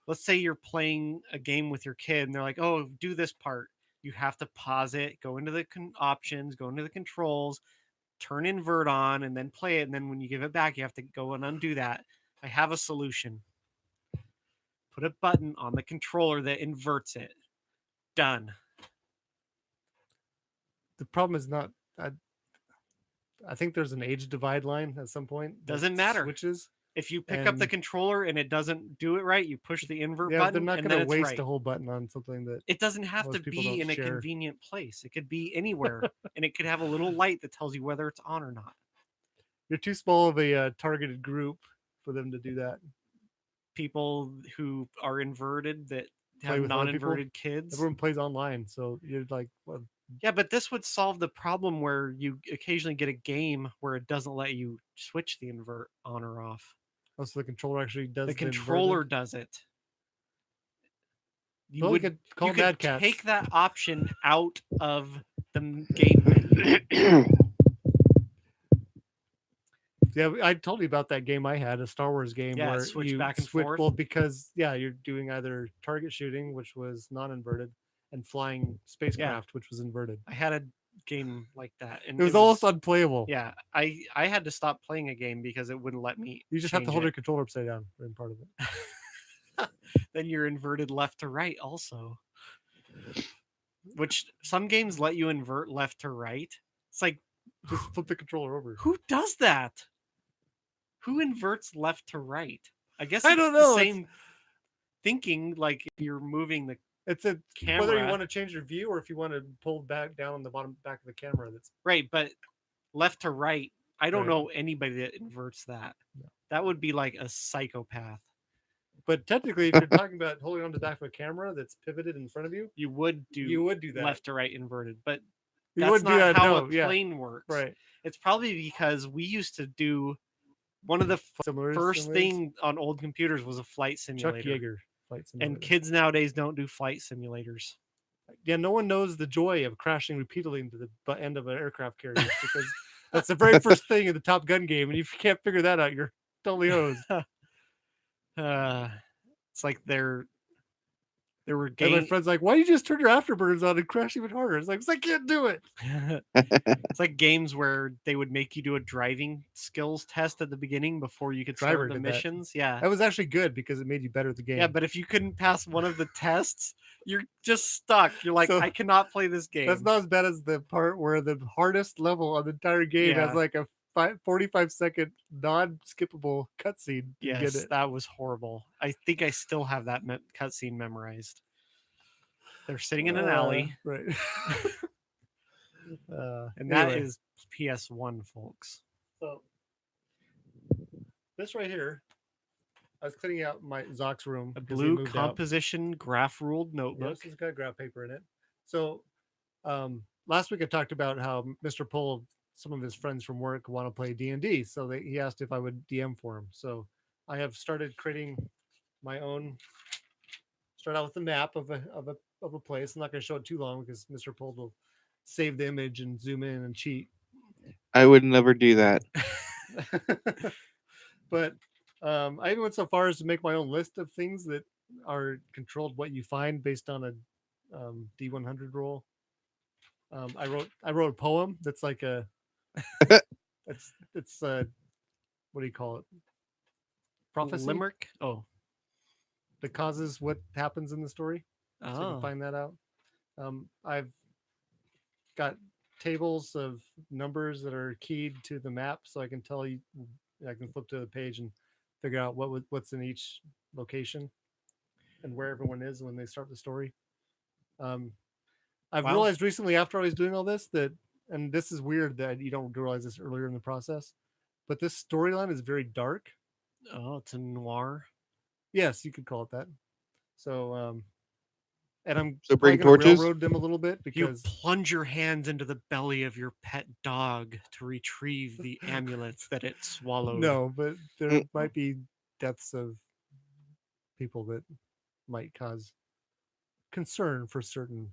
let's say you're playing a game with your kid and they're like, oh, do this part. You have to pause it, go into the options, go into the controls, turn invert on, and then play it. And then when you give it back, you have to go and undo that. I have a solution. Put a button on the controller that inverts it. Done. The problem is not. I think there's an age divide line at some point. that Doesn't matter. Switches. If you pick up the And- controller and it doesn't do it right, you push the invert Yeah, button, they're not and going then to it's waste right. a whole button on something that It doesn't have to most people be don't in a share. convenient place. It could be anywhere, and it could have a little light that tells you whether it's on or not. you're too small of a targeted group for them to do that. People who are inverted that Play have with other people? non-inverted kids. Everyone plays online, so you're like, well, Yeah, but this would solve the problem where you occasionally get a game where it doesn't let you switch the invert on or off. so the controller actually does The the controller inverted? does it. You Well, you would could call you Mad could Cats. take that option out of the game menu. Yeah, I told you about that game I had, a Star Wars game Yeah, where switch you back and switch. forth. Well, because you're doing either target shooting, which was non-inverted, and flying spacecraft, which was inverted. I had a game like that, and It was almost unplayable. yeah. I had to stop playing a game because it wouldn't let me. You just have to change hold it. your controller upside down in part of it. Then you're inverted left to right also. Which some games let you invert left to right. It's like, Just flip the controller over. who does that? Who inverts left to right? I guess I it's don't the know, same thinking, like if you're moving the It's a camera. whether you want to change your view or if you want to pull back down the bottom back of the camera. That's right, but left to right, I don't Right. know anybody that inverts that. No. That would be like a psychopath. But technically, if you're talking about holding on to the back of a camera that's pivoted in front of you, You would do you would do that. left to right inverted, but You that's wouldn't not do that. how No, a yeah, plane works. right. It's probably because we used to do one of the first thing on old computers was a flight simulator. Chuck Yeager flight simulator. And kids nowadays don't do flight simulators. Yeah, no one knows the joy of crashing repeatedly into the end of an aircraft carrier because that's the very first thing in the Top Gun game, and if you can't figure that out, you're totally hosed. It's like there were And my games. friend's like, "Why do you just turn your afterburners on and crash even harder?" It's like, "'Cause I can't do it." It's like games where they would make you do a driving skills test at the beginning before you could Driver start the did that. missions. Yeah. That was actually good because it made you better at the game. Yeah, but if you couldn't pass one of the tests, you're just stuck. You're like, So, I cannot play this game. that's not as bad as the part where the hardest level on the entire game Yeah. has like a 45-second non-skippable cutscene. You Yes, get it. that was horrible. I think I still have that cutscene memorized. They're sitting in an alley, right? and that anyway. is PS1, folks. So this right here, I was cleaning out my Zox room. A 'cause he blue moved out. composition graph ruled Yeah, notebook. this has got graph paper in it. So last week I talked about how Mr. Pohl, some of his friends from work want to play D&D, so he asked if I would DM for him. So I have started creating my own. Start out with a map of a place. I'm not going to show it too long because Mr. Pohl will save the image and zoom in and cheat. I would never do that. But I even went so far as to make my own list of things that are controlled what you find based on a D100 roll. I wrote a poem that's like a it's what do you call it? Prophecy Limerick. Oh, that causes what happens in the story. So you oh. can find that out. I've got tables of numbers that are keyed to the map, so I can tell you. I can flip to the page and figure out what's in each location and where everyone is when they start the story. I've Wow. realized recently, after I was doing all this, that, and this is weird that you don't realize this earlier in the process, but this storyline is very dark. Oh, it's a noir. Yes, you could call it that. So, and I'm So bring probably gonna torches? railroad them a little bit You because plunge your hands into the belly of your pet dog to retrieve the amulets that it swallowed. no, but there might be deaths of people that might cause concern for certain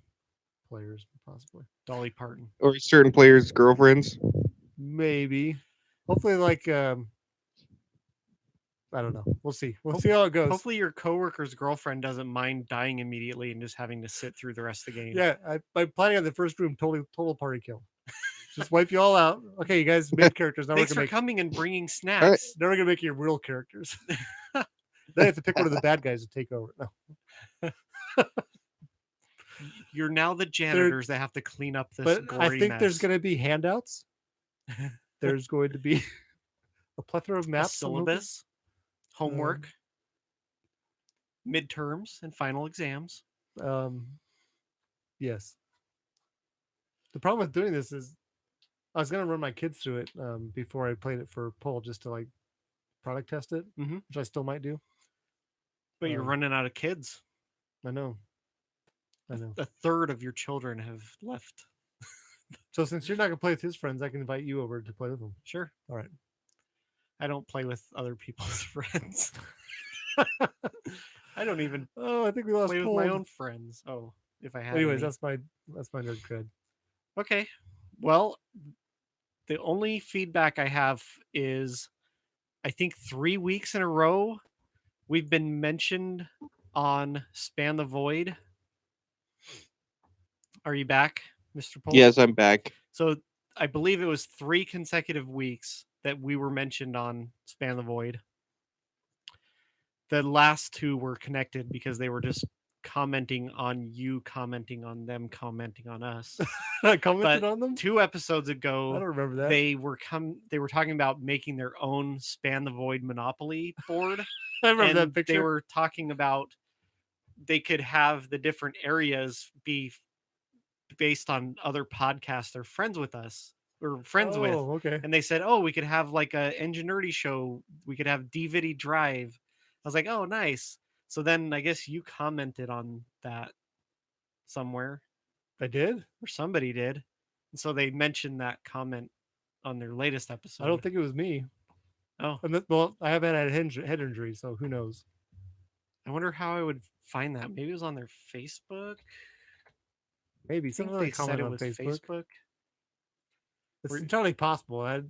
players, possibly. Dolly Parton. Or certain players' girlfriends. Maybe. Hopefully, like I don't know. We'll see. We'll see how it goes. Hopefully, your coworker's girlfriend doesn't mind dying immediately and just having to sit through the rest of the game. Yeah, I'm planning on the first room total party kill. Just wipe you all out. Okay, you guys made characters. Now Thanks we're for gonna make. coming and bringing All right. snacks. Now we're gonna make your real characters. Then you have to pick one of the bad guys to take over. No. You're now the janitors that have to clean up this But I gory think mess. there's going to be handouts. There's going to be a plethora of a maps. I'm hoping. syllabus, homework, midterms, and final exams. Yes. The problem with doing this is I was going to run my kids through it before I played it for poll just to like product test it, which I still might do. But you're running out of kids. I know. I know. A third of your children have left. So since you're not going to play with his friends, I can invite you over to play with them. Sure. All right. I don't play with other people's friends. I don't even I think we lost play with Pold. my own friends. Oh, if I had. Anyways, any. that's my nerd cred. Okay. Well, the only feedback I have is I think 3 weeks in a row we've been mentioned on Span the Void. Are you back, Mr. Pold? Yes, I'm back. So I believe it was 3 consecutive weeks that we were mentioned on Span the Void. The last 2 were connected because they were just commenting on you, commenting on them, commenting on us. I commented But on them. 2 episodes ago, I don't remember that. they were talking about making their own Span the Void Monopoly board. I remember that and picture. they were talking about they could have the different areas be based on other podcasts they're friends with us or friends with. Okay. And they said, oh, we could have like a Enginerdy show. We could have DVD Drive. I was like, oh, nice. So then I guess you commented on that somewhere. I did? Or somebody did. And so they mentioned that comment on their latest episode. I don't think it was me. Oh. Well, I haven't had a head injury, so who knows? I wonder how I would find that. Maybe it was on their Facebook. Maybe I think some they comment said it on was Facebook. Facebook. It's entirely possible. We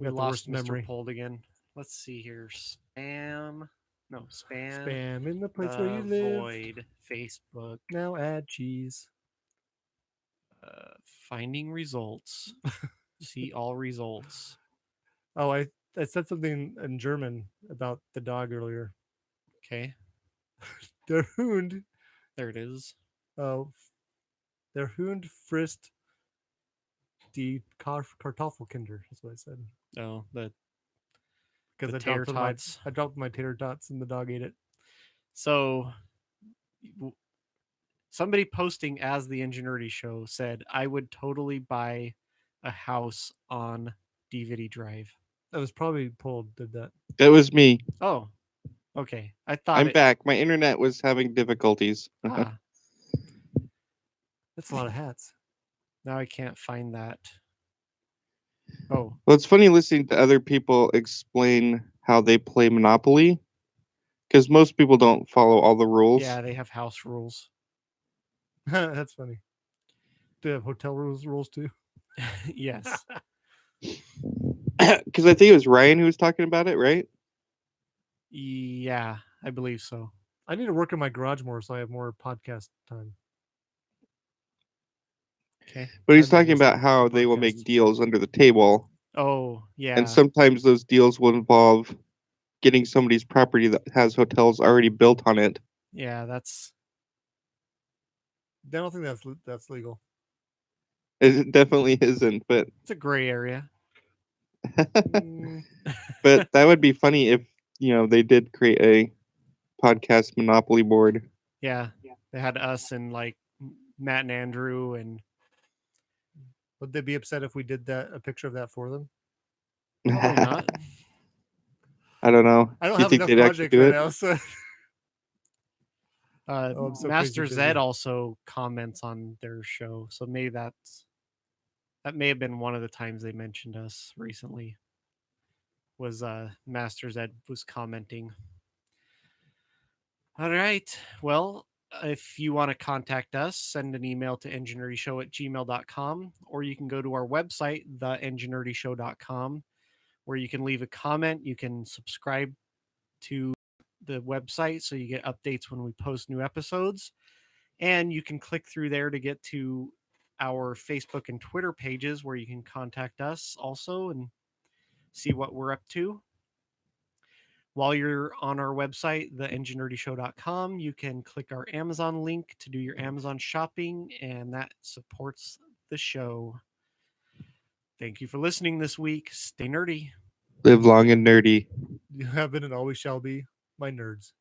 got the lost worst memory. Mr. Pold again. Let's see here. Spam. No, spam. Spam in the place where you live. Void. Facebook. Now add cheese. Finding results. See all results. Oh, I said something in German about the dog earlier. Okay. Der Hund. There it is. Oh, der Hund frisst die Kartoffelkinder. That's what I said. Oh, Because tater tots. I dropped my tater tots and the dog ate it. So somebody posting as the Enginerdy show said, I would totally buy a house on DVD Drive. That was probably Pold did that. That was me. Oh, okay. I thought I'm back. My internet was having difficulties. Ah, That's a lot of hats. now I can't find that. Oh, Well, it's funny listening to other people explain how they play Monopoly, because most people don't follow all the rules. yeah, they have house rules. That's funny. Do they have hotel rules too? Yes. Because I think it was Ryan who was talking about it, right? Yeah, I believe so. I need to work in my garage more so I have more podcast time. Okay. But he's I'm talking about listening how to they will podcasts. make deals under the table, Oh, yeah. and sometimes those deals will involve getting somebody's property that has hotels already built on it. Yeah, that's I don't think that's legal. It definitely isn't, but it's a gray area. but that would be funny if they did create a podcast Monopoly board. Yeah. They had us and like Matt and Andrew and Would they be upset if we did a picture of that for them? probably not. I don't know. I don't Do you have think enough they'd actually projects do right it? now, so I'm so Master crazy Zed busy. also comments on their show, so maybe that may have been one of the times they mentioned us recently. Was Master Zed was commenting. All right. Well, if you want to contact us, send an email to engineerdyshow@gmail.com, or you can go to our website, theengineerdyshow.com, where you can leave a comment. You can subscribe to the website so you get updates when we post new episodes. And you can click through there to get to our Facebook and Twitter pages where you can contact us also and see what we're up to. While you're on our website, theenginerdyshow.com, you can click our Amazon link to do your Amazon shopping, and that supports the show. Thank you for listening this week. Stay nerdy. Live long and nerdy. You have been and always shall be my nerds.